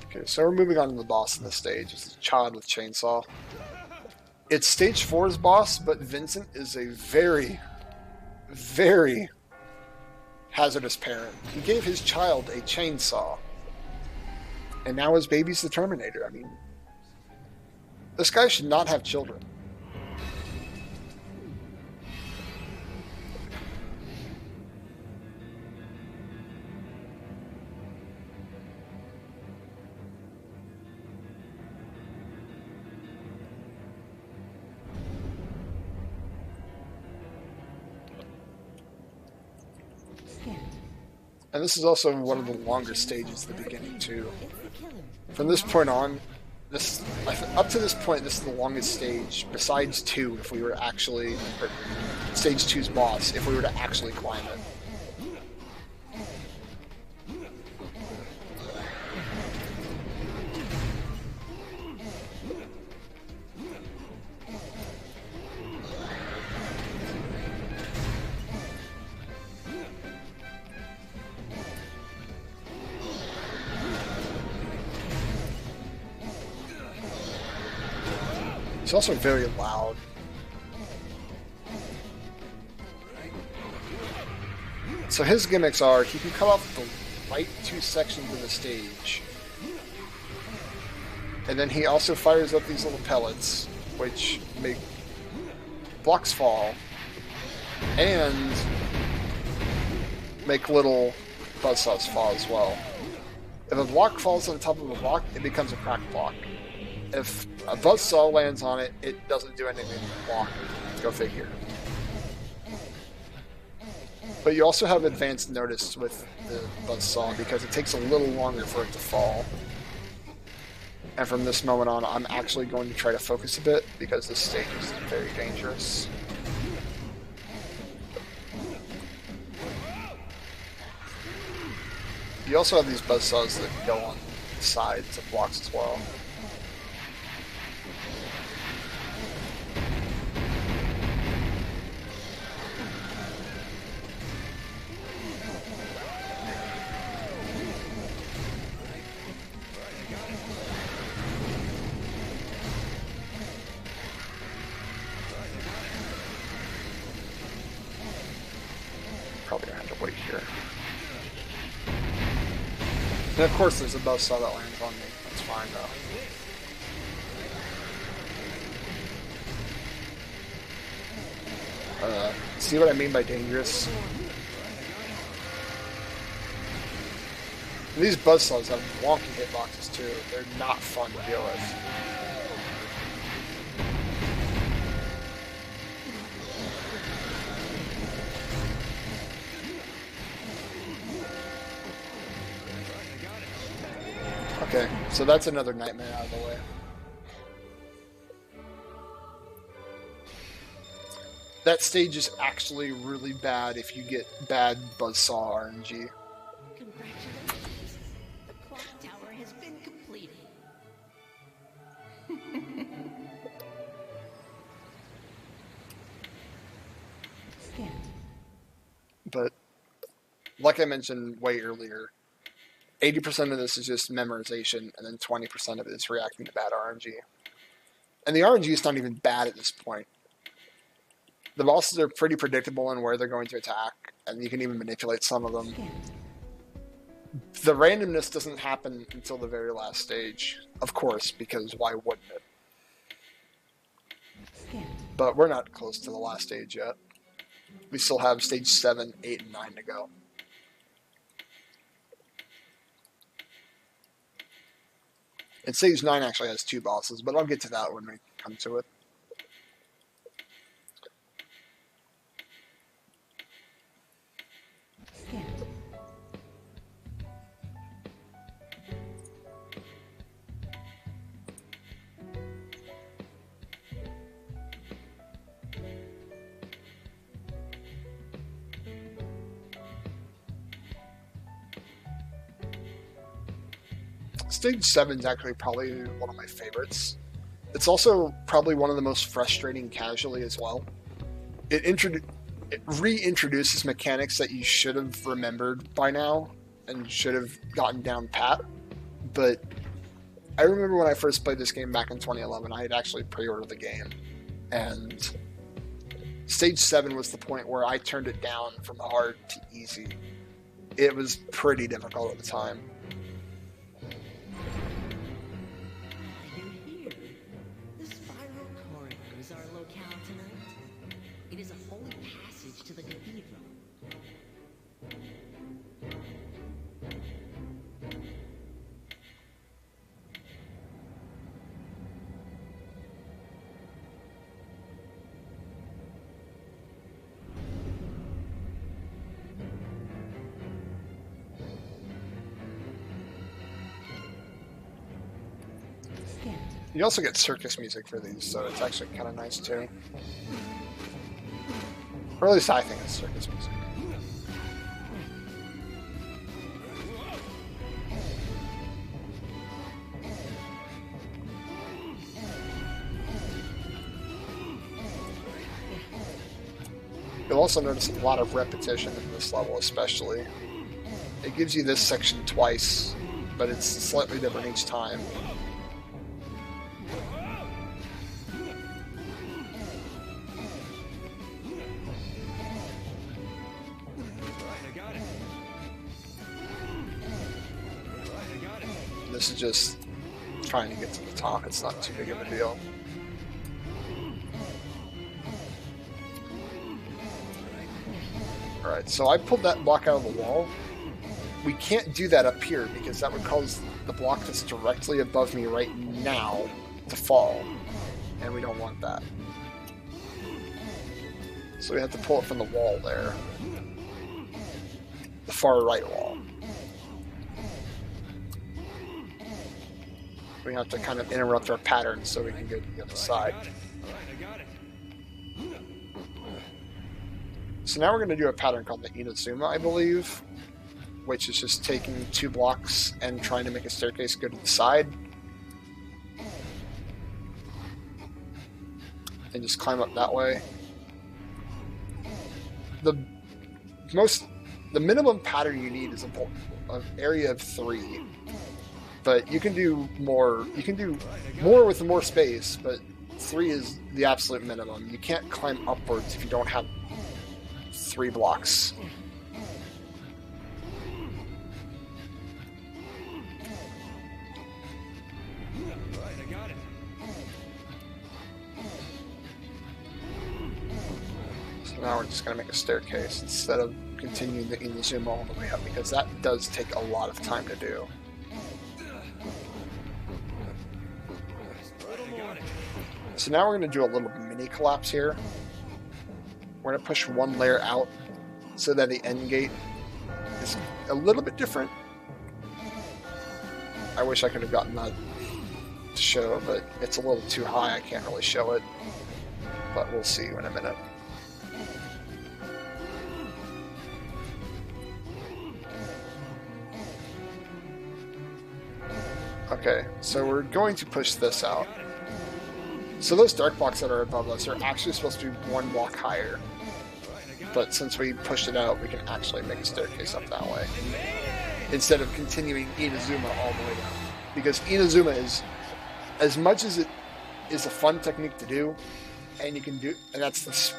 Okay, so we're moving on to the boss of the stage. It's a child with chainsaw. It's stage 4's boss, but Vincent is a very, very hazardous parent. He gave his child a chainsaw. And now his baby's the Terminator. I mean, this guy should not have children. And this is also one of the longer stages at the beginning too. From this point on, up to this point, this is the longest stage, besides 2 if we were actually, or stage 2's boss, if we were to actually climb it. It's also very loud. So his gimmicks are he can cut off the right two sections of the stage. And then he also fires up these little pellets, which make blocks fall, and make little buzzsaws fall as well. If a block falls on top of a block, it becomes a cracked block. If a buzzsaw lands on it, it doesn't do anything to the block. Go figure. But you also have advanced notice with the buzzsaw because it takes a little longer for it to fall. And from this moment on, I'm actually going to try to focus a bit because this stage is very dangerous. You also have these buzzsaws that go on the sides of blocks as well. Probably gonna have to wait here. And of course there's a buzzsaw that lands on me. That's fine though. See what I mean by dangerous? These buzzsaws have wonky hitboxes too. They're not fun to deal with. Okay, so that's another nightmare out of the way. That stage is actually really bad if you get bad buzzsaw RNG. Congratulations. The clock tower has been completed. Scan. But like I mentioned way earlier, 80% of this is just memorization, and then 20% of it is reacting to bad RNG. And the RNG is not even bad at this point. The bosses are pretty predictable in where they're going to attack, and you can even manipulate some of them. Scan. The randomness doesn't happen until the very last stage, of course, because why wouldn't it? Scan. But we're not close to the last stage yet. We still have stage 7, 8, and 9 to go. And stage 9 actually has 2 bosses, but I'll get to that when we come to it. Scan. Stage 7 is actually probably one of my favorites. It's also probably one of the most frustrating casually as well. It reintroduces mechanics that you should have remembered by now and should have gotten down pat. But I remember when I first played this game back in 2011, I had actually pre-ordered the game. And Stage 7 was the point where I turned it down from hard to easy. It was pretty difficult at the time. You're here. The spiral corridor is our locale tonight. It is a holy passage to the cathedral. Scan. You also get circus music for these, so it's actually kind of nice too. Or at least I think it's circus music. You'll also notice a lot of repetition in this level especially. It gives you this section twice, but it's slightly different each time. this is just trying to get to the top. It's not too big of a deal. Alright, so I pulled that block out of the wall. We can't do that up here because that would cause the block that's directly above me right now to fall. And we don't want that. So we have to pull it from the wall there. The far right wall. We have to kind of interrupt our pattern so we can go to the other side. So now we're going to do a pattern called the Inazuma, I believe, which is just taking 2 blocks and trying to make a staircase go to the side. And just climb up that way. The minimum pattern you need is an area of 3. But you can do more. You can do more with more space, but 3 is the absolute minimum. You can't climb upwards if you don't have 3 blocks. So now we're just going to make a staircase instead of continuing the Inazuma all the way up, because that does take a lot of time to do. So now we're going to do a little mini collapse here. We're going to push 1 layer out so that the end gate is a little bit different. I wish I could have gotten that to show, but it's a little too high. I can't really show it, but we'll see in a minute. Okay, so we're going to push this out. So those dark blocks that are above us are actually supposed to be 1 block higher. But since we pushed it out, we can actually make a staircase up that way. Instead of continuing Inazuma all the way down. Because Inazuma is, as much as it is a fun technique to do, and you can do, and that's the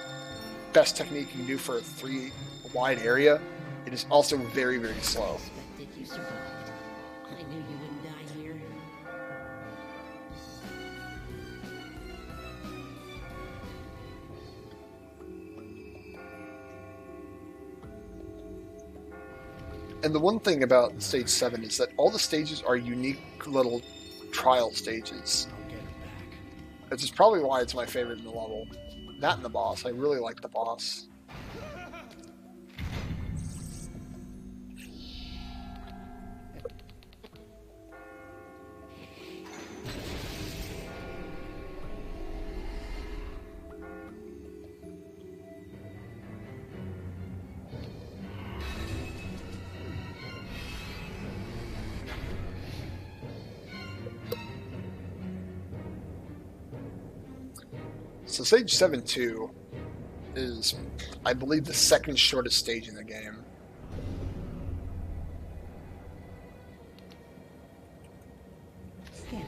best technique you can do for a 3 wide area, it is also very, very slow. You survived. I knew you wouldn't die here. And the one thing about Stage 7 is that all the stages are unique little trial stages. This is probably why it's my favorite in the level. That and the boss. I really like the boss. So Stage 7-2 is, I believe, the second shortest stage in the game. Scanned.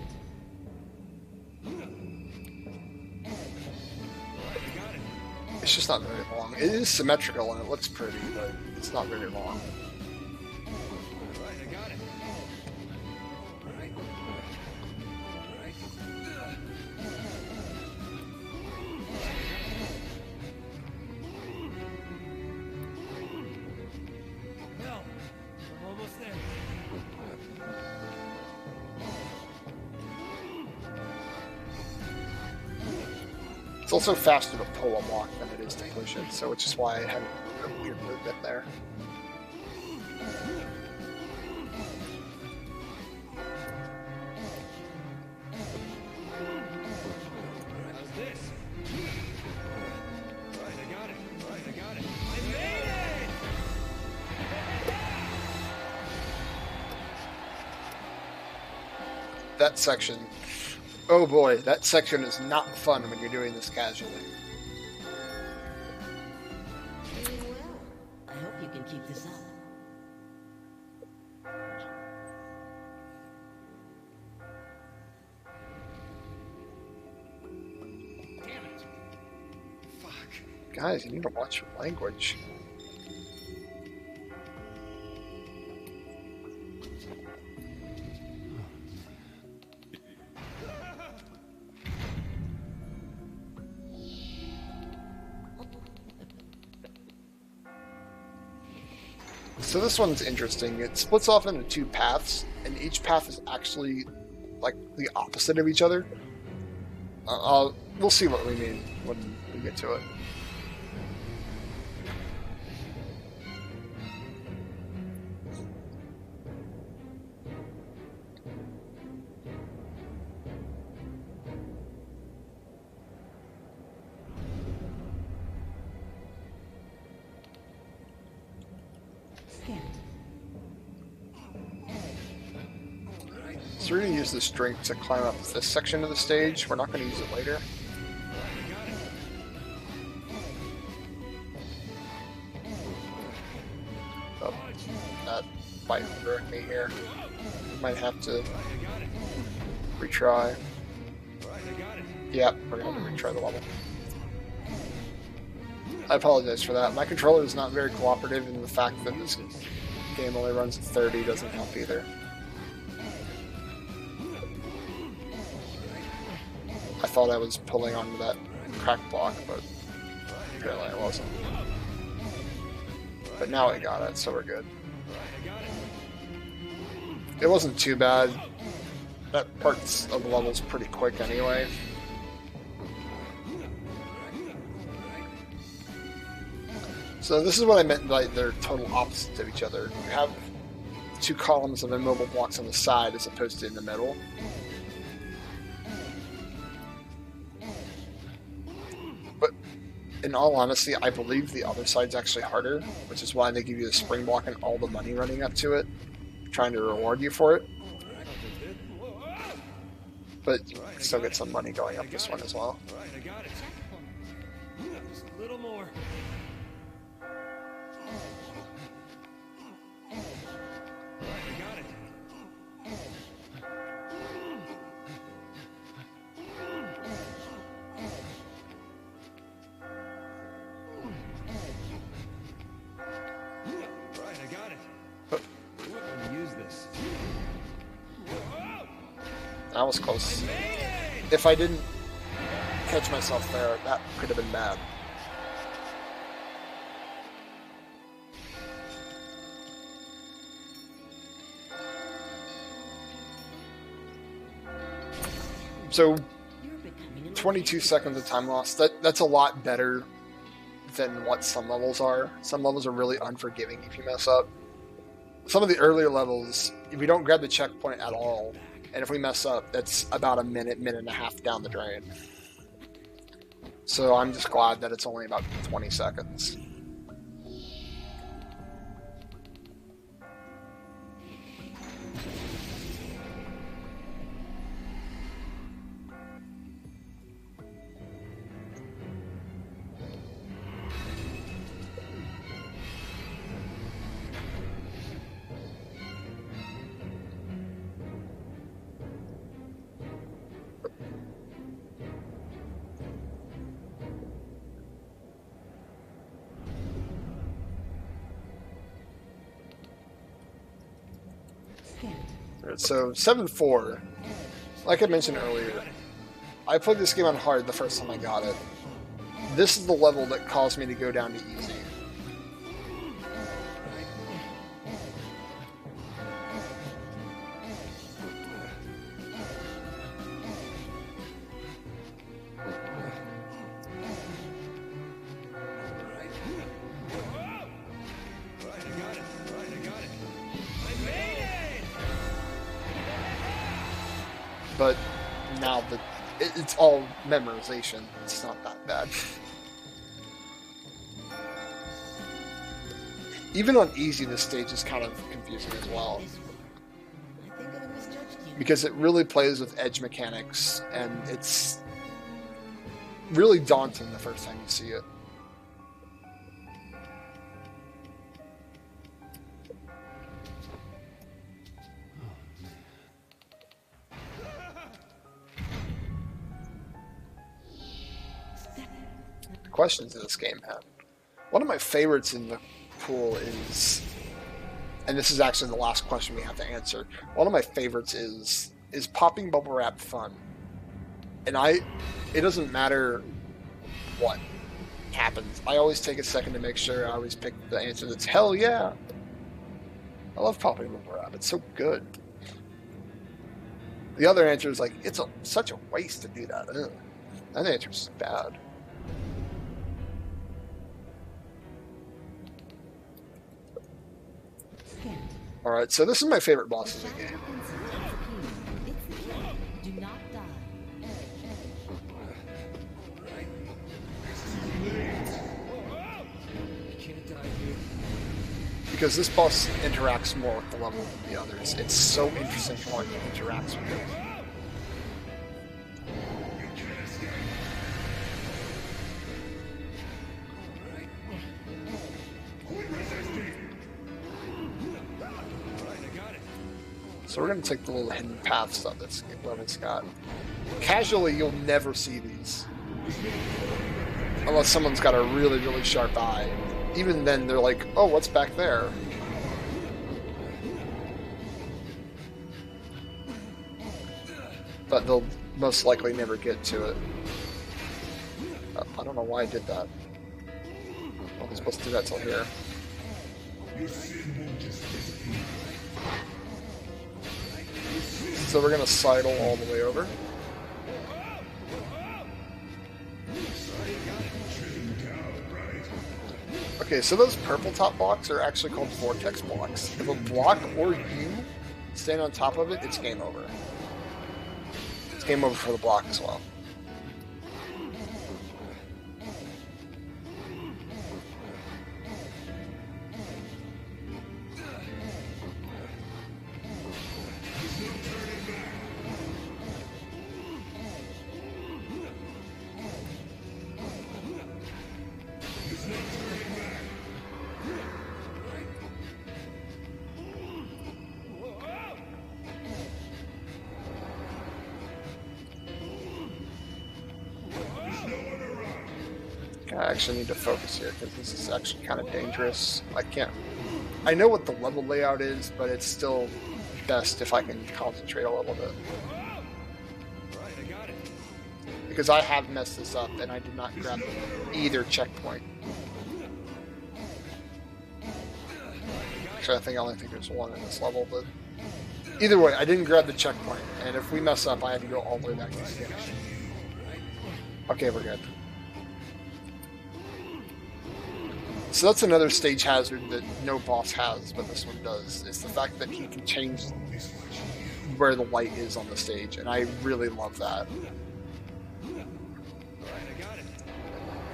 It's just not very long. It is symmetrical and it looks pretty, but it's not very long. It's also faster to pull a block than it is to push it, so which is why I had a weird movement there. That section, oh boy, that section is not fun when you're doing this casually. Doing well. I hope you can keep this up. Damn it! Fuck. Guys, you need to watch your language. So this one's interesting. It splits off into two paths, and each path is actually like the opposite of each other. We'll see what we mean when we get to it. So we're going to use this drink to climb up this section of the stage. We're not going to use it later. Oh, that might hurt me here. Might have to retry. Yeah, we're going to have to retry the level. I apologize for that. My controller is not very cooperative, and the fact that this game only runs at 30 doesn't help either. I thought I was pulling onto that crack block, but apparently I wasn't. But now I got it, so we're good. It wasn't too bad. That part of the level's pretty quick anyway. So this is what I meant by they're total opposites of each other. You have two columns of immobile blocks on the side as opposed to in the middle. But in all honesty, I believe the other side's actually harder, which is why they give you the spring block and all the money running up to it, trying to reward you for it. But you still get some money going up this one as well. Just a little more. That was close. If I didn't catch myself there, that could have been bad. So, 22 seconds of time lost. That's a lot better than what some levels are. Some levels are really unforgiving if you mess up. Some of the earlier levels, if we don't grab the checkpoint at all, and if we mess up, that's about a minute and a half down the drain. So I'm just glad that it's only about 20 seconds. So 7-4, like I mentioned earlier, I played this game on hard the first time I got it. This is the level that caused me to go down to easy. But now that it's all memorization, it's not that bad. Even on easy, this stage is kind of confusing as well, because it really plays with edge mechanics, and it's really daunting the first time you see it. Questions in this game have. One of my favorites in the pool is, and this is actually the last question we have to answer, one of my favorites is popping bubble wrap fun? And it doesn't matter what happens. I always take a second to make sure I always pick the answer that's hell yeah. I love popping the lab. It's so good. The other answer is like, it's such a waste to do that. Ugh. That answer is bad. Scanned. Alright, so this is my favorite The boss in the shadow game. pencil has appeared. It's the killer. Do not die. Because this boss interacts more with the level than the others. It's so interesting how it interacts with it. So we're going to take the little hidden path stuff that's level's got. Casually, you'll never see these. Unless someone's got a really, really sharp eye. Even then, they're like, oh, what's back there? But they'll most likely never get to it. I don't know why I did that. I wasn't supposed to do that till here. So we're going to sidle all the way over. Okay, so those purple top blocks are actually called vortex blocks. If a block or you stand on top of it, it's game over. It's game over for the block as well. I actually need to focus here because this is actually kind of dangerous. I know what the level layout is, but it's still best if I can concentrate a little bit. Because I have messed this up and I did not grab either checkpoint. Actually, I only think there's one in this level, but either way, I didn't grab the checkpoint, and if we mess up, I had to go all the way back to the finish. Okay, we're good. So that's another stage hazard that no boss has, but this one does. It's the fact that he can change where the light is on the stage, and I really love that.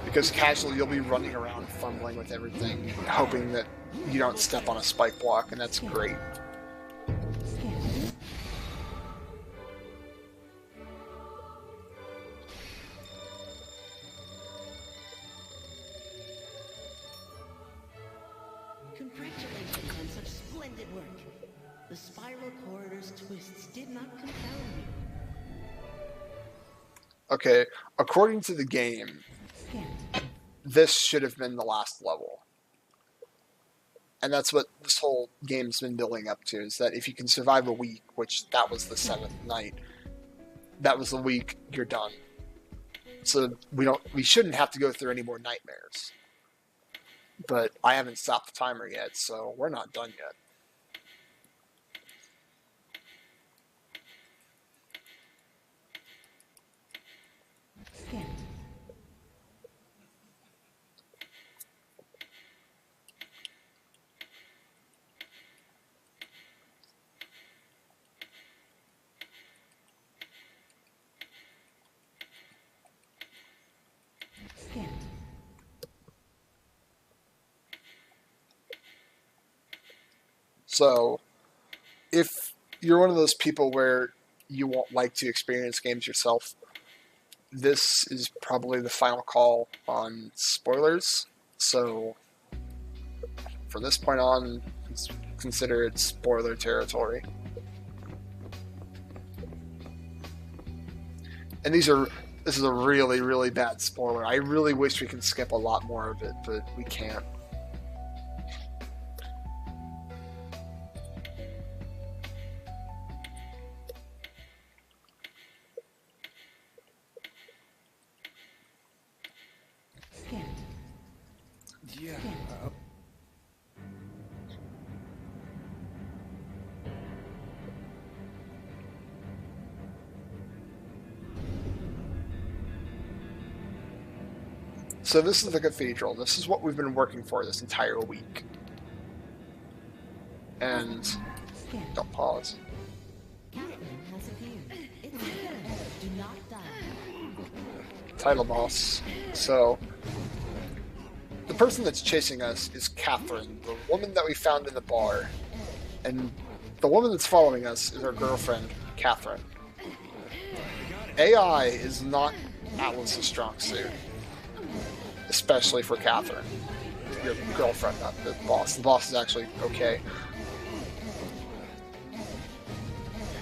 Because casually you'll be running around fumbling with everything, hoping that you don't step on a spike block, and that's great. Congratulations on such splendid work. The spiral corridor's twists did not confound you. Okay, according to the game, this should have been the last level. And that's what this whole game's been building up to, is that if you can survive a week, which that was the 7th night, that was the week, you're done. So we shouldn't have to go through any more nightmares. But I haven't stopped the timer yet, so we're not done yet. So, if you're one of those people where you won't like to experience games yourself, this is probably the final call on spoilers. So, from this point on, consider it spoiler territory. And this is a really, really bad spoiler. I really wish we could skip a lot more of it, but we can't. So this is the cathedral. This is what we've been working for this entire week. And Scan. don't pause. Catherine has appeared. It's the killer. Do not die. Title boss. So the person that's chasing us is Catherine, the woman that we found in the bar. And the woman that's following us is our girlfriend, Catherine. AI is not Atlas's strong suit. Especially for Catherine. Your girlfriend, not the boss. The boss is actually okay.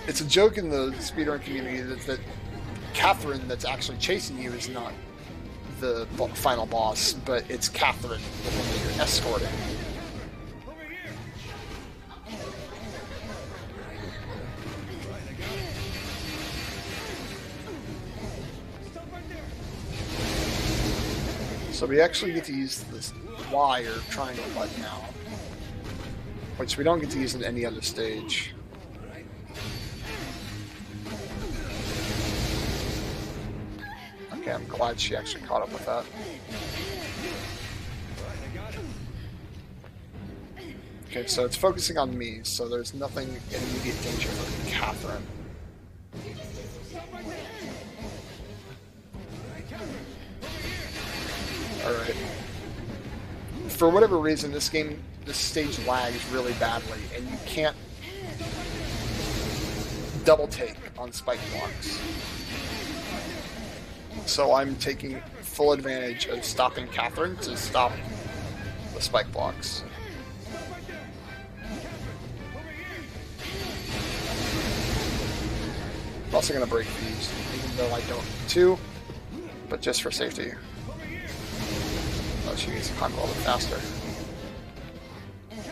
It's a joke in the speedrun community that Catherine that's actually chasing you is not the final boss, but it's Catherine, the one that you're escorting. So we actually get to use this Y or triangle button now, which we don't get to use in any other stage. Okay, I'm glad she actually caught up with that. Okay, so it's focusing on me, so there's nothing in immediate danger for Catherine. Alright. For whatever reason, this stage lags really badly, and you can't double take on spike blocks. So I'm taking full advantage of stopping Catherine to stop the spike blocks. I'm also going to break these, even though I don't need to, but just for safety. Oh, she needs to climb a little bit faster.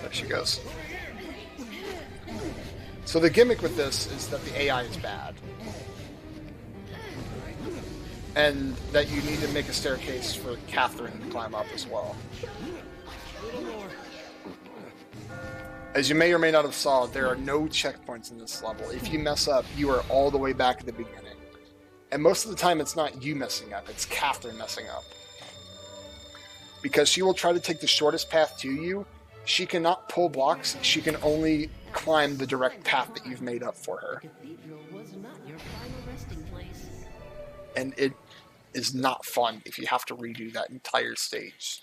There she goes. So the gimmick with this is that the AI is bad. And that you need to make a staircase for Catherine to climb up as well. As you may or may not have saw, there are no checkpoints in this level. If you mess up, you are all the way back at the beginning. And most of the time it's not you messing up, it's Catherine messing up. Because she will try to take the shortest path to you. She cannot pull blocks, she can only climb the direct path that you've made up for her. The cathedral was not your final resting place. And it is not fun if you have to redo that entire stage.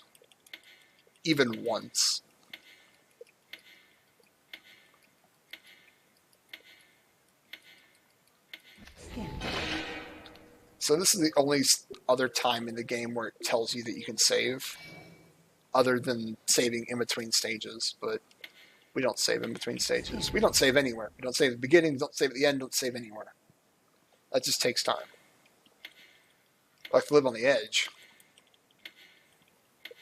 Even once. Scan. So this is the only other time in the game where it tells you that you can save, other than saving in between stages, but we don't save in between stages. We don't save anywhere. We don't save at the beginning, don't save at the end, don't save anywhere. That just takes time. I like to live on the edge.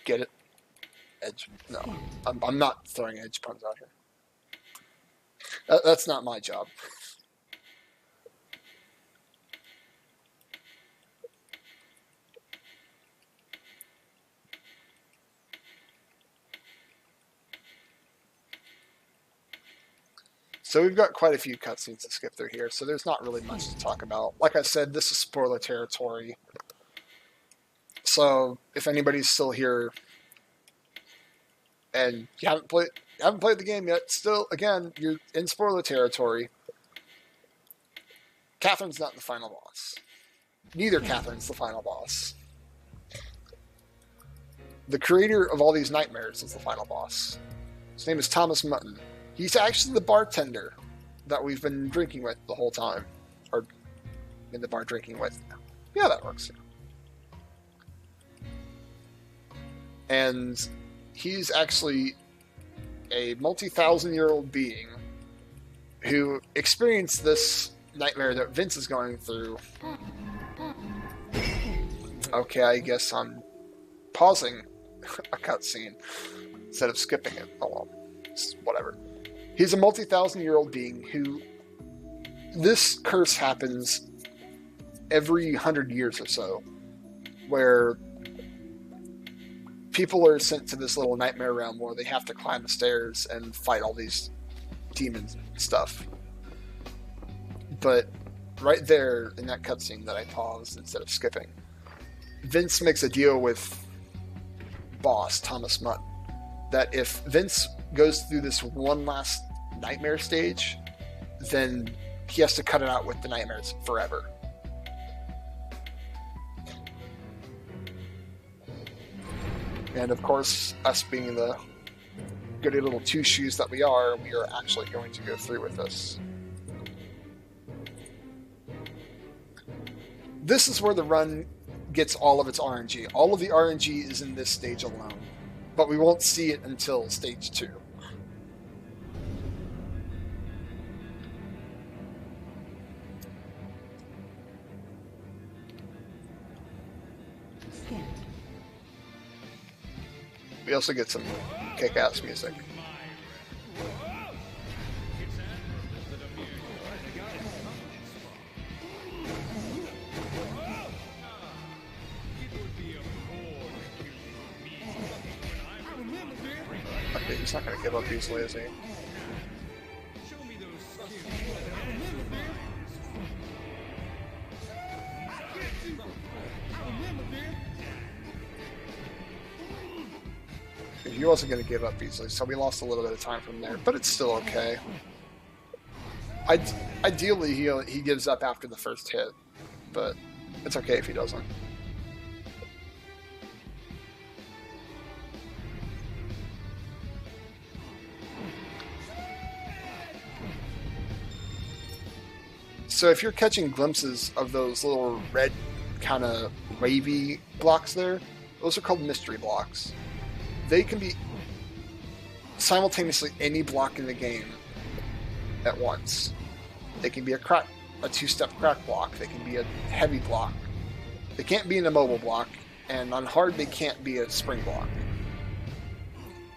Get it? Edge. No. I'm not throwing edge puns out here. That's not my job. So we've got quite a few cutscenes to skip through here, so there's not really much to talk about. Like I said, this is spoiler territory. So if anybody's still here and you haven't played the game yet, still, again, you're in spoiler territory. Catherine's not the final boss. Neither Catherine's the final boss. The creator of all these nightmares is the final boss. His name is Thomas Mutton. He's actually the bartender that we've been drinking with the whole time. Or in the bar drinking with. Yeah, that works. And he's actually a multi-thousand-year-old being who experienced this nightmare that Vince is going through. Okay, I guess I'm pausing a cutscene instead of skipping it. Oh well, whatever. He's a multi-thousand-year-old being who... This curse happens every 100 years or so, where people are sent to this little nightmare realm where they have to climb the stairs and fight all these demons and stuff. But right there in that cutscene that I paused instead of skipping, Vince makes a deal with boss, Thomas Munn, that if Vince goes through this one last nightmare stage, then he has to cut it out with the nightmares forever. And of course, us being the goody little two shoes that we are actually going to go through with this. This is where the run gets all of its RNG. All of the RNG is in this stage alone, but we won't see it until stage 2. We also get some kick-ass music. Okay, he's not gonna give up easily, is he? He wasn't going to give up easily, so we lost a little bit of time from there, but it's still okay. Ideally, he gives up after the first hit, but it's okay if he doesn't. So if you're catching glimpses of those little red kind of wavy blocks there, those are called mystery blocks. They can be simultaneously any block in the game at once. They can be a two-step crack block. They can be a heavy block. They can't be an immobile block, and on hard they can't be a spring block.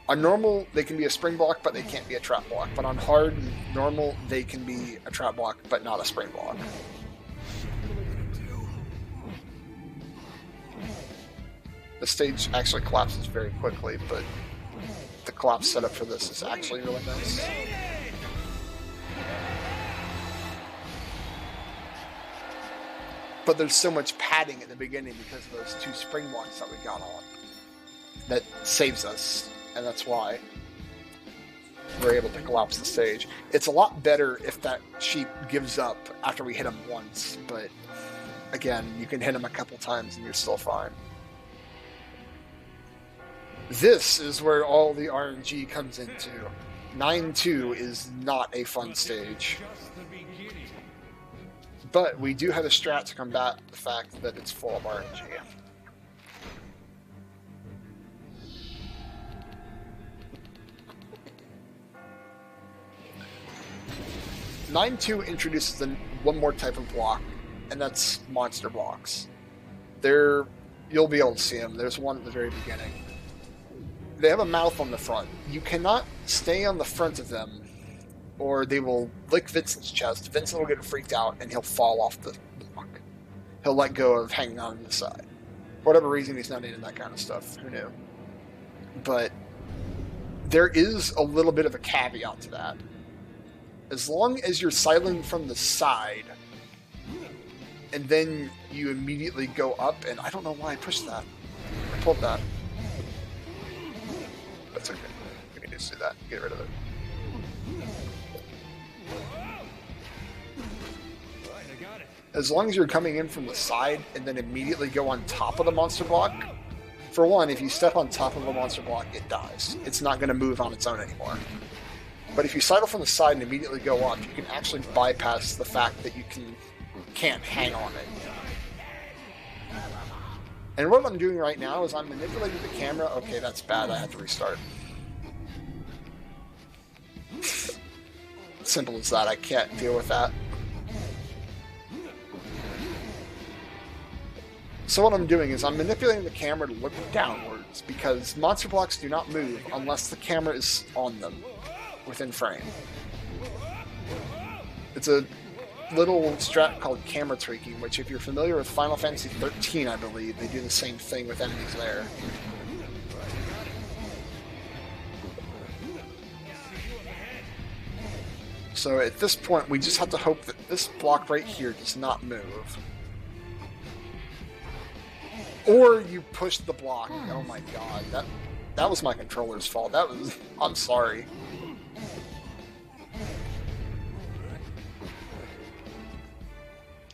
On normal they can be a spring block, but they can't be a trap block. But on hard and normal they can be a trap block, but not a spring block. The stage actually collapses very quickly, but the collapse setup for this is actually really nice. But there's so much padding at the beginning because of those two spring blocks that we got on that saves us, and that's why we're able to collapse the stage. It's a lot better if that sheep gives up after we hit him once, but again, you can hit him a couple times and you're still fine. This is where all the RNG comes into. 9-2 is not a fun stage. But we do have a strat to combat the fact that it's full of RNG. Nine 2 introduces one more type of block, and that's monster blocks. You'll be able to see them. There's one at the very beginning. They have a mouth on the front. You cannot stay on the front of them, or they will lick Vincent's chest. Vincent will get freaked out, and he'll fall off the block. He'll let go of hanging on to the side. For whatever reason, he's not into that kind of stuff. Who knew? But there is a little bit of a caveat to that. As long as you're silent from the side, and then you immediately go up, and I don't know why I pushed that. I pulled that. That's okay. We can just do that. Get rid of it. As long as you're coming in from the side and then immediately go on top of the monster block, for one, if you step on top of a monster block, it dies. It's not going to move on its own anymore. But if you sidle from the side and immediately go up, you can actually bypass the fact that you can't hang on it. And what I'm doing right now is I'm manipulating the camera. Okay, that's bad. I have to restart. Simple as that. I can't deal with that. So what I'm doing is I'm manipulating the camera to look downwards because monster blocks do not move unless the camera is on them within frame. It's a little strat called camera tweaking, which if you're familiar with Final Fantasy 13, I believe, they do the same thing with enemies there. So at this point, we just have to hope that this block right here does not move. Or you pushed the block. Oh my god, that was my controller's fault. I'm sorry.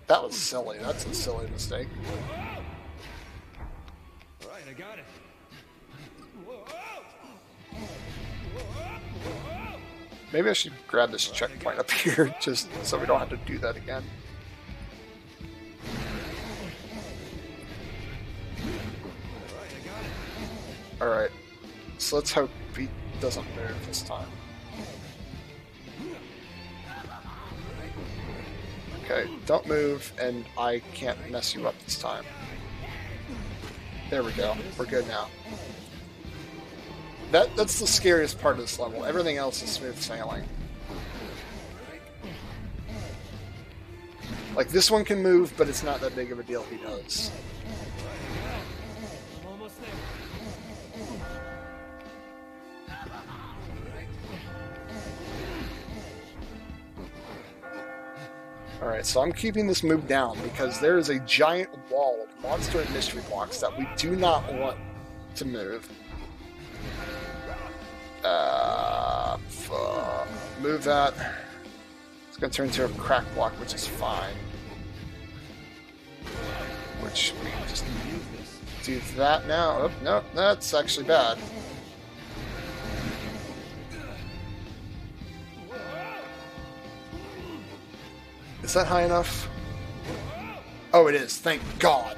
That was silly. That's a silly mistake. Alright, I got it. Maybe I should grab this checkpoint up here just so we don't have to do that again. Alright, so let's hope he doesn't move this time. Okay, don't move, and I can't mess you up this time. There we go. We're good now. That's the scariest part of this level. Everything else is smooth sailing. Like, this one can move, but it's not that big of a deal if he does. I'm almost there. Alright, so I'm keeping this move down because there is a giant wall of monster and mystery blocks that we do not want to move. Move that. It's going to turn into a crack block, which is fine. Which we can just do that now. Oh, no, that's actually bad. Is that high enough? Oh, it is. Thank God.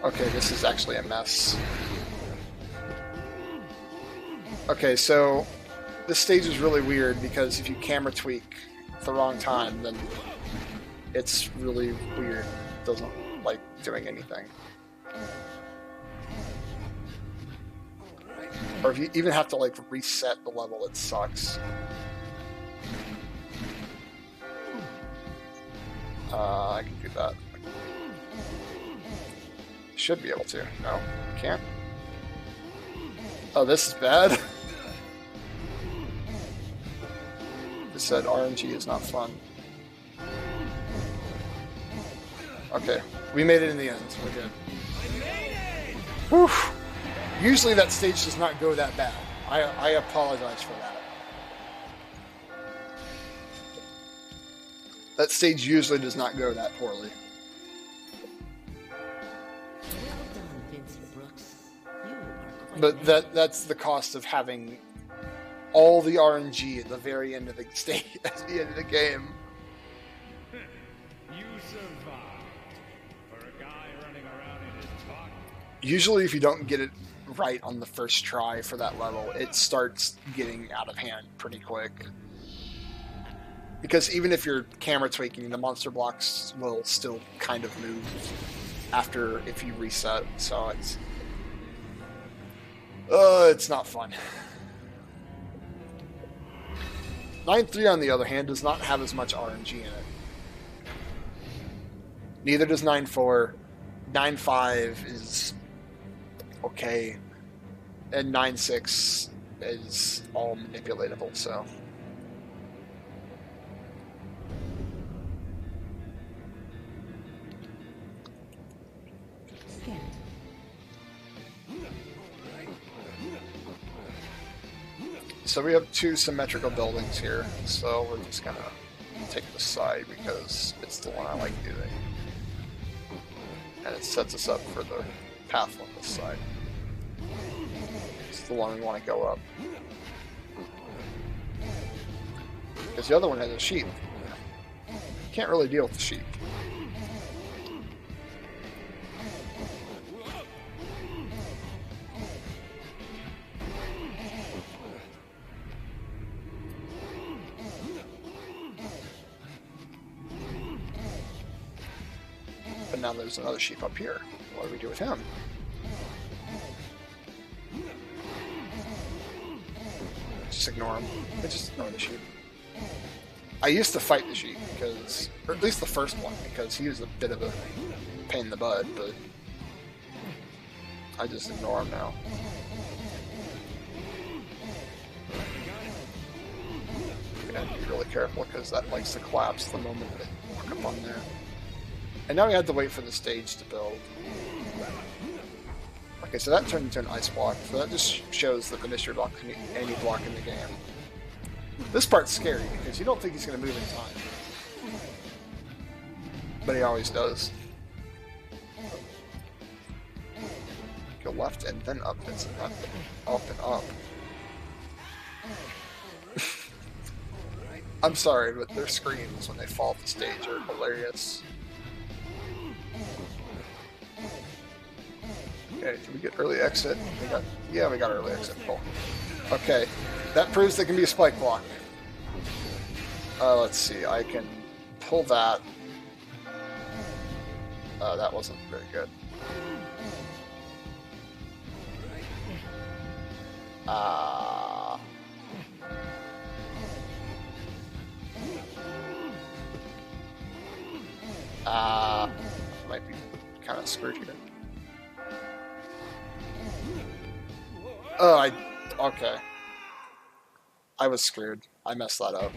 Okay, this is actually a mess. Okay, so this stage is really weird because if you camera tweak at the wrong time, then it's really weird. It doesn't like doing anything. Or if you even have to like reset the level, it sucks. I can do that. Should be able to. No, can't. Oh, this is bad. It said RNG is not fun. Okay, we made it in the end. We're good. Whew. Usually that stage does not go that bad. I apologize for that. That stage usually does not go that poorly. Well done, Vincent Brooks. You are quite But that's the cost of having all the RNG at the very end of the stage, at the end of the game. You survived. For a guy running around in his talk. Usually if you don't get it right on the first try for that level, it starts getting out of hand pretty quick. Because even if you're camera tweaking, the monster blocks will still kind of move after if you reset, so it's not fun. 9.3 on the other hand does not have as much RNG in it. Neither does 9.4. 9.5 is okay, and 9.6 is all manipulatable, so. Scan. So we have two symmetrical buildings here, so we're just gonna take the side because it's the one I like using. And it sets us up for the path on this side. It's the one we want to go up. Because the other one has a sheep. Can't really deal with the sheep. But now there's another sheep up here. What do we do with him? Just ignore him. I just ignore the sheep. I used to fight the sheep because, or at least the first one, because he was a bit of a pain in the butt, but I just ignore him now. You're gonna be really careful because that likes to collapse the moment they walk up on there. And now we have to wait for the stage to build. Okay, so that turned into an ice block, so that just shows that the mystery block can be any block in the game. This part's scary because you don't think he's going to move in time. But he always does. Go left and then up, it's not up and up. I'm sorry, but their screams when they fall off the stage are hilarious. Okay, did we get early exit? Yeah, we got early exit. Cool. Okay, that proves there can be a spike block. Let's see, I can pull that. That wasn't very good. Might be kind of screwed here. Okay. I was screwed. I messed that up.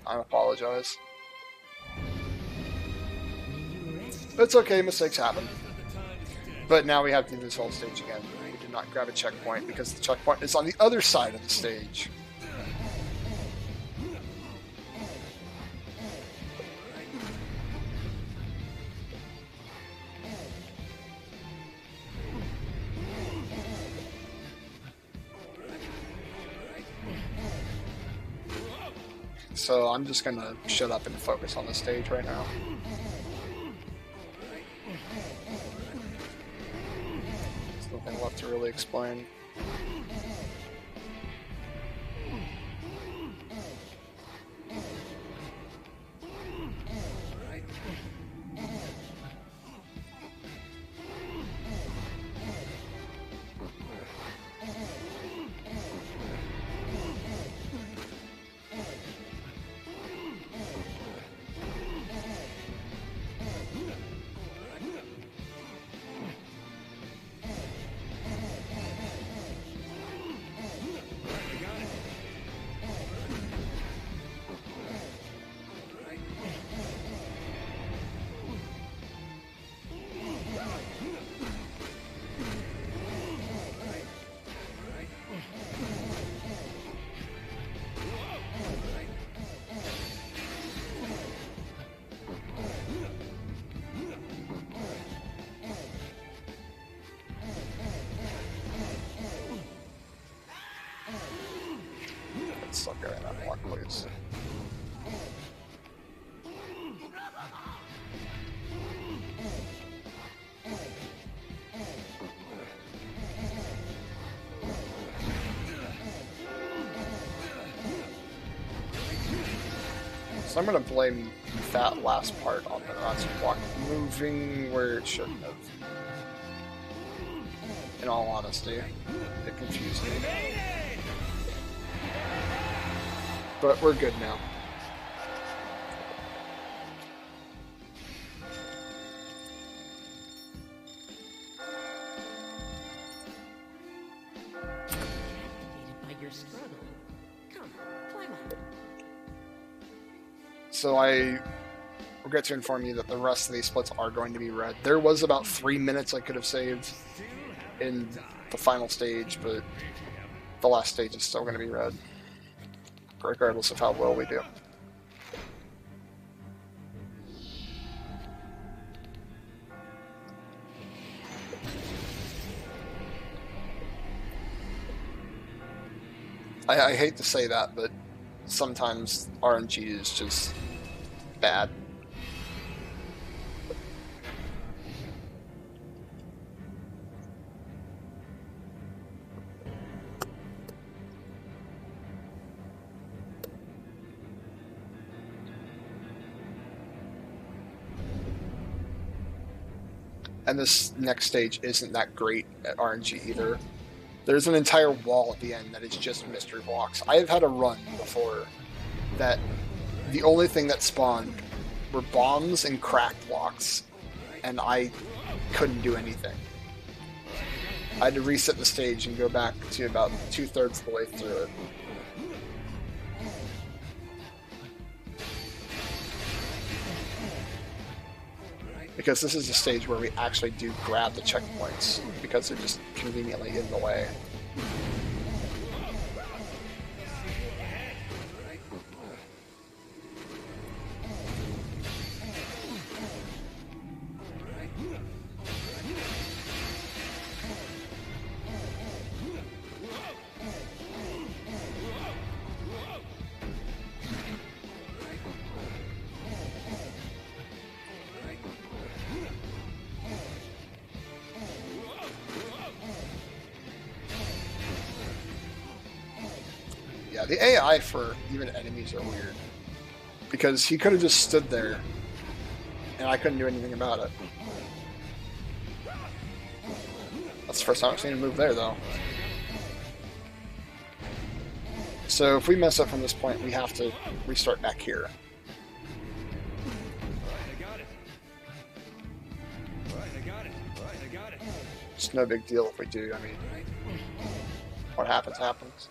I apologize. It's okay, mistakes happen. But now we have to do this whole stage again. We did not grab a checkpoint because the checkpoint is on the other side of the stage. So I'm just gonna shut up and focus on the stage right now. There's nothing left to really explain. Stop getting that block, please. So I'm going to blame that last part on the last block moving where it shouldn't have. In all honesty, it confused me. But we're good now. By your struggle. Come, climb up. So I regret to inform you that the rest of these splits are going to be red. There was about 3 minutes I could have saved in the final stage, but the last stage is still going to be red, regardless of how well we do. I hate to say that, but sometimes RNG is just bad. And this next stage isn't that great at RNG either. There's an entire wall at the end that is just mystery blocks. I have had a run before that the only thing that spawned were bombs and crack blocks, and I couldn't do anything. I had to reset the stage and go back to about 2/3 of the way through it. because this is the stage where we actually do grab the checkpoints because they're just conveniently in the way. Yeah, the AI for even enemies are weird. Because he could have just stood there, and I couldn't do anything about it. That's the first time I've seen him move there, though. So if we mess up from this point, we have to restart back here. It's no big deal if we do. I mean, what happens, happens.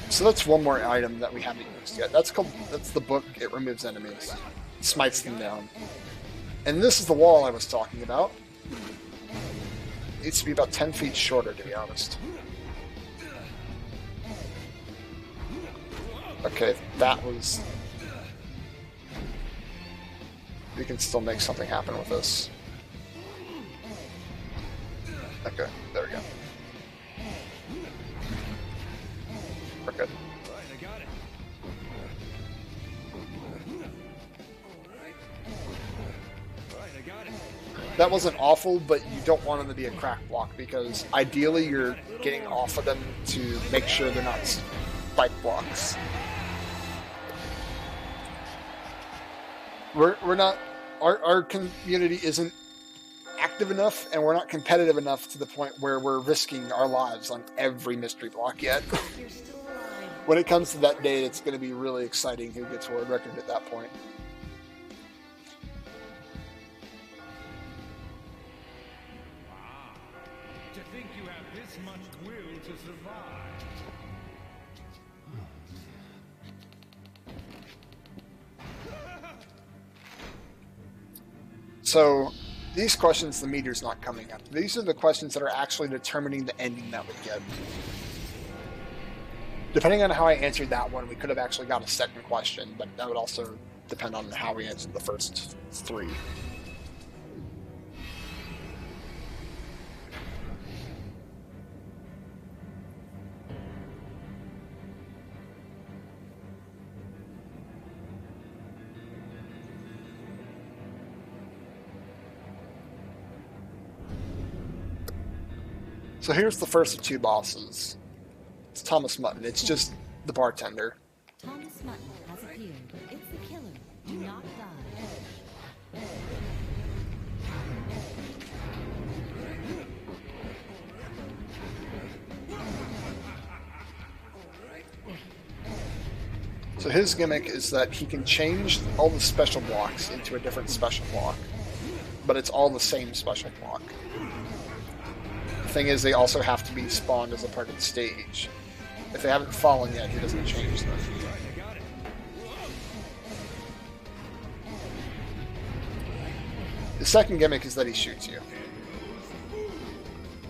So that's one more item that we haven't used yet. That's the book. It removes enemies, smites them down. And this is the wall I was talking about. It needs to be about 10 feet shorter, to be honest. Okay, that was... We can still make something happen with this. Okay, there we go. We're good. That wasn't awful, but you don't want them to be a crack block because ideally you're getting off of them to make sure they're not spike blocks. We're not... Our community isn't active enough, and we're not competitive enough to the point where we're risking our lives on every mystery block yet. When it comes to that date, it's going to be really exciting who gets world record at that point. Ah, to think you have this much will to survive. So, these questions, the meter's not coming up. These are the questions that are actually determining the ending that we get. Depending on how I answered that one, we could have actually got a second question, but that would also depend on how we answered the first three. So here's the first of two bosses. It's Thomas Mutton. It's just the bartender. Thomas Mutton has appeared. It's the killer. Do not die. So his gimmick is that he can change all the special blocks into a different special block, but it's all the same special block. The thing is, they also have to be spawned as a part of the stage. If they haven't fallen yet, he doesn't change them. The second gimmick is that he shoots you.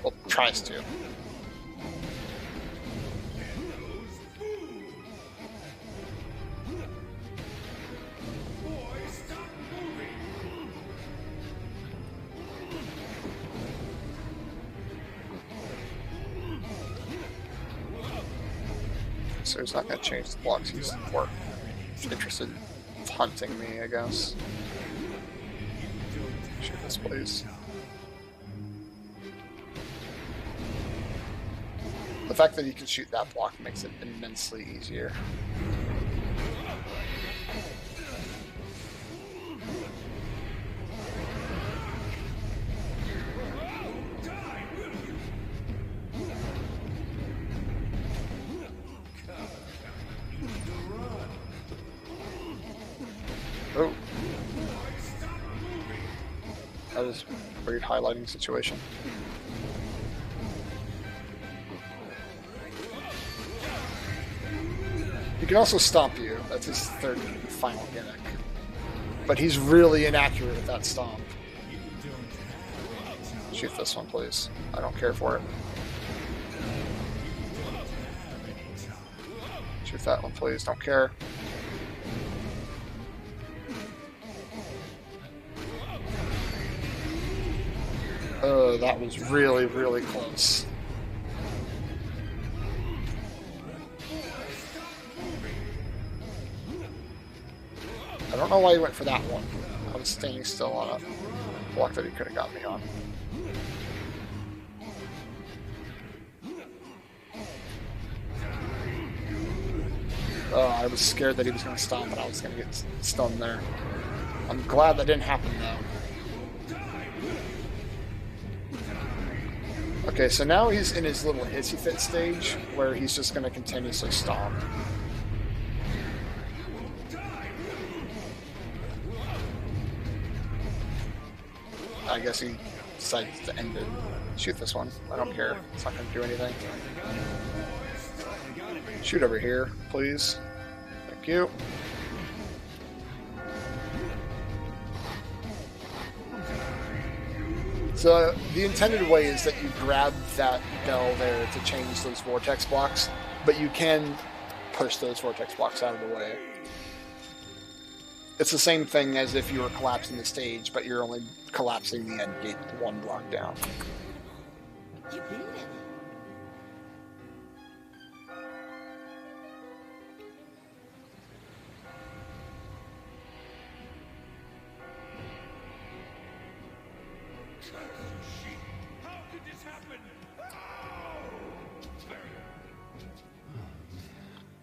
Well, tries to. So he's not going to change the blocks, he's more interested in hunting me, I guess. Shoot this place. The fact that he can shoot that block makes it immensely easier. Oh. That is a weird highlighting situation. He can also stomp you. That's his third and final gimmick. But he's really inaccurate with that stomp. Shoot this one, please. I don't care for it. Shoot that one, please. Don't care. Oh, that was really, really close. I don't know why he went for that one. I was standing still on a block that he could have got me on. Oh, I was scared that he was going to stop and I was going to get stunned there. I'm glad that didn't happen though. Okay, so now he's in his little hissy fit stage where he's just going to continuously stomp. I guess he decides to end it. Shoot this one. I don't care. It's not going to do anything. Shoot over here, please. Thank you. So the intended way is that you grab that bell there to change those vortex blocks, but you can push those vortex blocks out of the way. It's the same thing as if you were collapsing the stage, but you're only collapsing the end gate one block down. You beat it. How could this happen?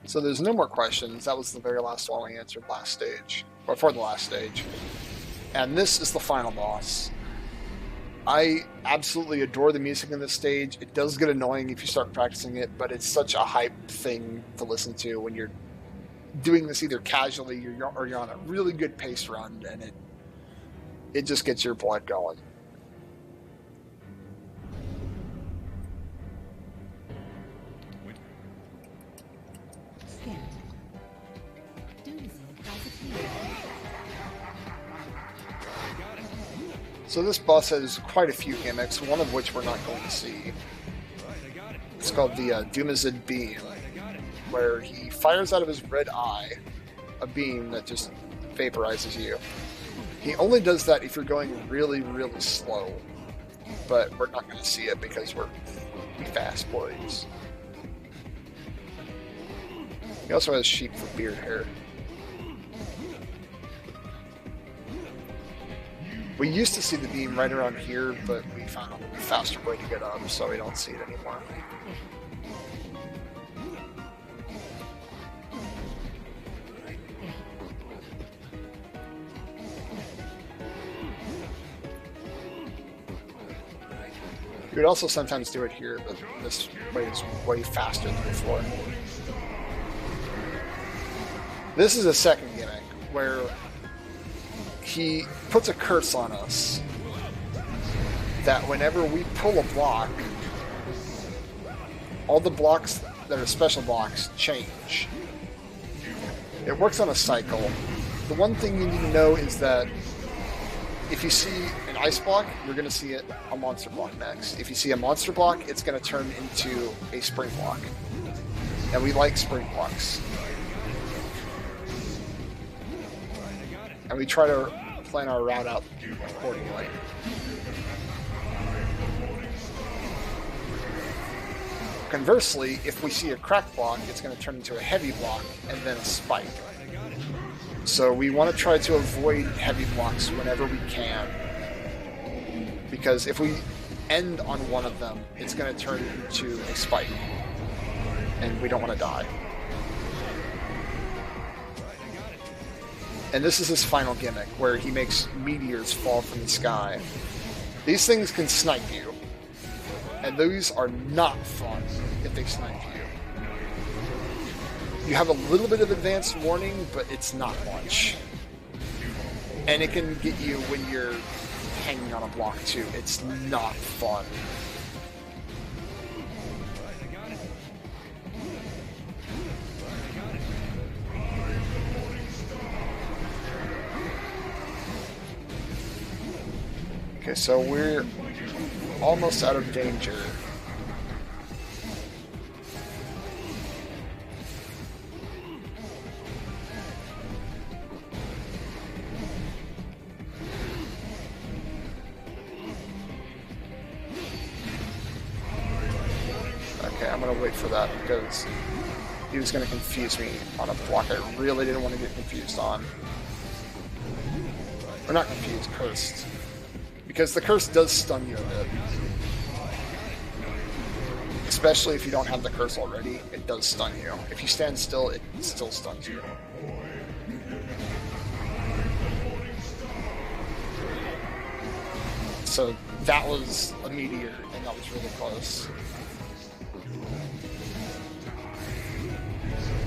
So there's no more questions. That was the very last one we answered last stage, or for the last stage. And this is the final boss. I absolutely adore the music in this stage. It does get annoying if you start practicing it, but it's such a hype thing to listen to when you're doing this either casually or you're on a really good pace run, and it just gets your blood going. Scan. Doozy has appeared. So this boss has quite a few gimmicks, one of which we're not going to see. It's called the Doomazid Beam, where he fires out of his red eye a beam that just vaporizes you. He only does that if you're going really, really slow, but we're not going to see it because we're fast boys. He also has sheep for beard hair. We used to see the beam right around here, but we found a faster way to get up, so we don't see it anymore. You could also sometimes do it here, but this way is way faster than before. This is a second gimmick, where he puts a curse on us that whenever we pull a block, all the blocks that are special blocks change. It works on a cycle. The one thing you need to know is that if you see an ice block, you're going to see a monster block next. If you see a monster block, it's going to turn into a spring block. And we like spring blocks. And we try to plan our route out accordingly. Conversely, if we see a crack block, it's going to turn into a heavy block and then a spike. So we want to try to avoid heavy blocks whenever we can. Because if we end on one of them, it's going to turn into a spike. And we don't want to die. And this is his final gimmick, where he makes meteors fall from the sky. These things can snipe you. And those are not fun if they snipe you. You have a little bit of advanced warning, but it's not much. And it can get you when you're hanging on a block too. It's not fun. Okay, so we're almost out of danger. Okay, I'm gonna wait for that because he was gonna confuse me on a block I really didn't want to get confused on. Or not confused, cursed. Because the curse does stun you a bit. Especially if you don't have the curse already, it does stun you. If you stand still, it still stuns you. So that was a meteor, and that was really close.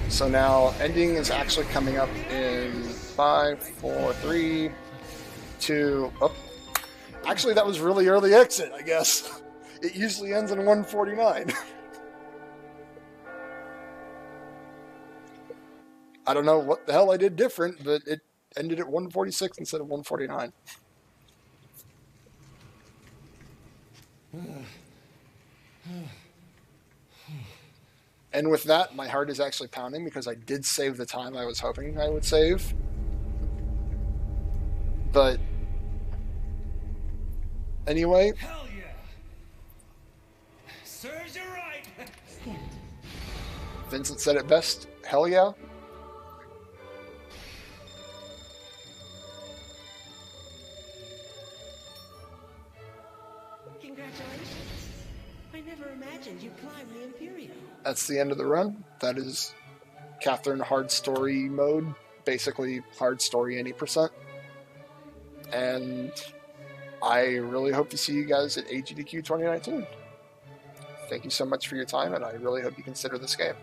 So now ending is actually coming up in 5, 4, 3, 2. Oh, actually, that was really early exit, I guess. It usually ends in 149. I don't know what the hell I did different, but it ended at 146 instead of 149. And with that, my heart is actually pounding because I did save the time I was hoping I would save. But anyway. Hell yeah! Serves you right! Vincent said it best. Hell yeah. Congratulations. I never imagined you'd climb the Imperial. That's the end of the run. That is Catherine hard story mode. Basically, hard story any percent. And I really hope to see you guys at AGDQ 2019. Thank you so much for your time, and I really hope you consider this game.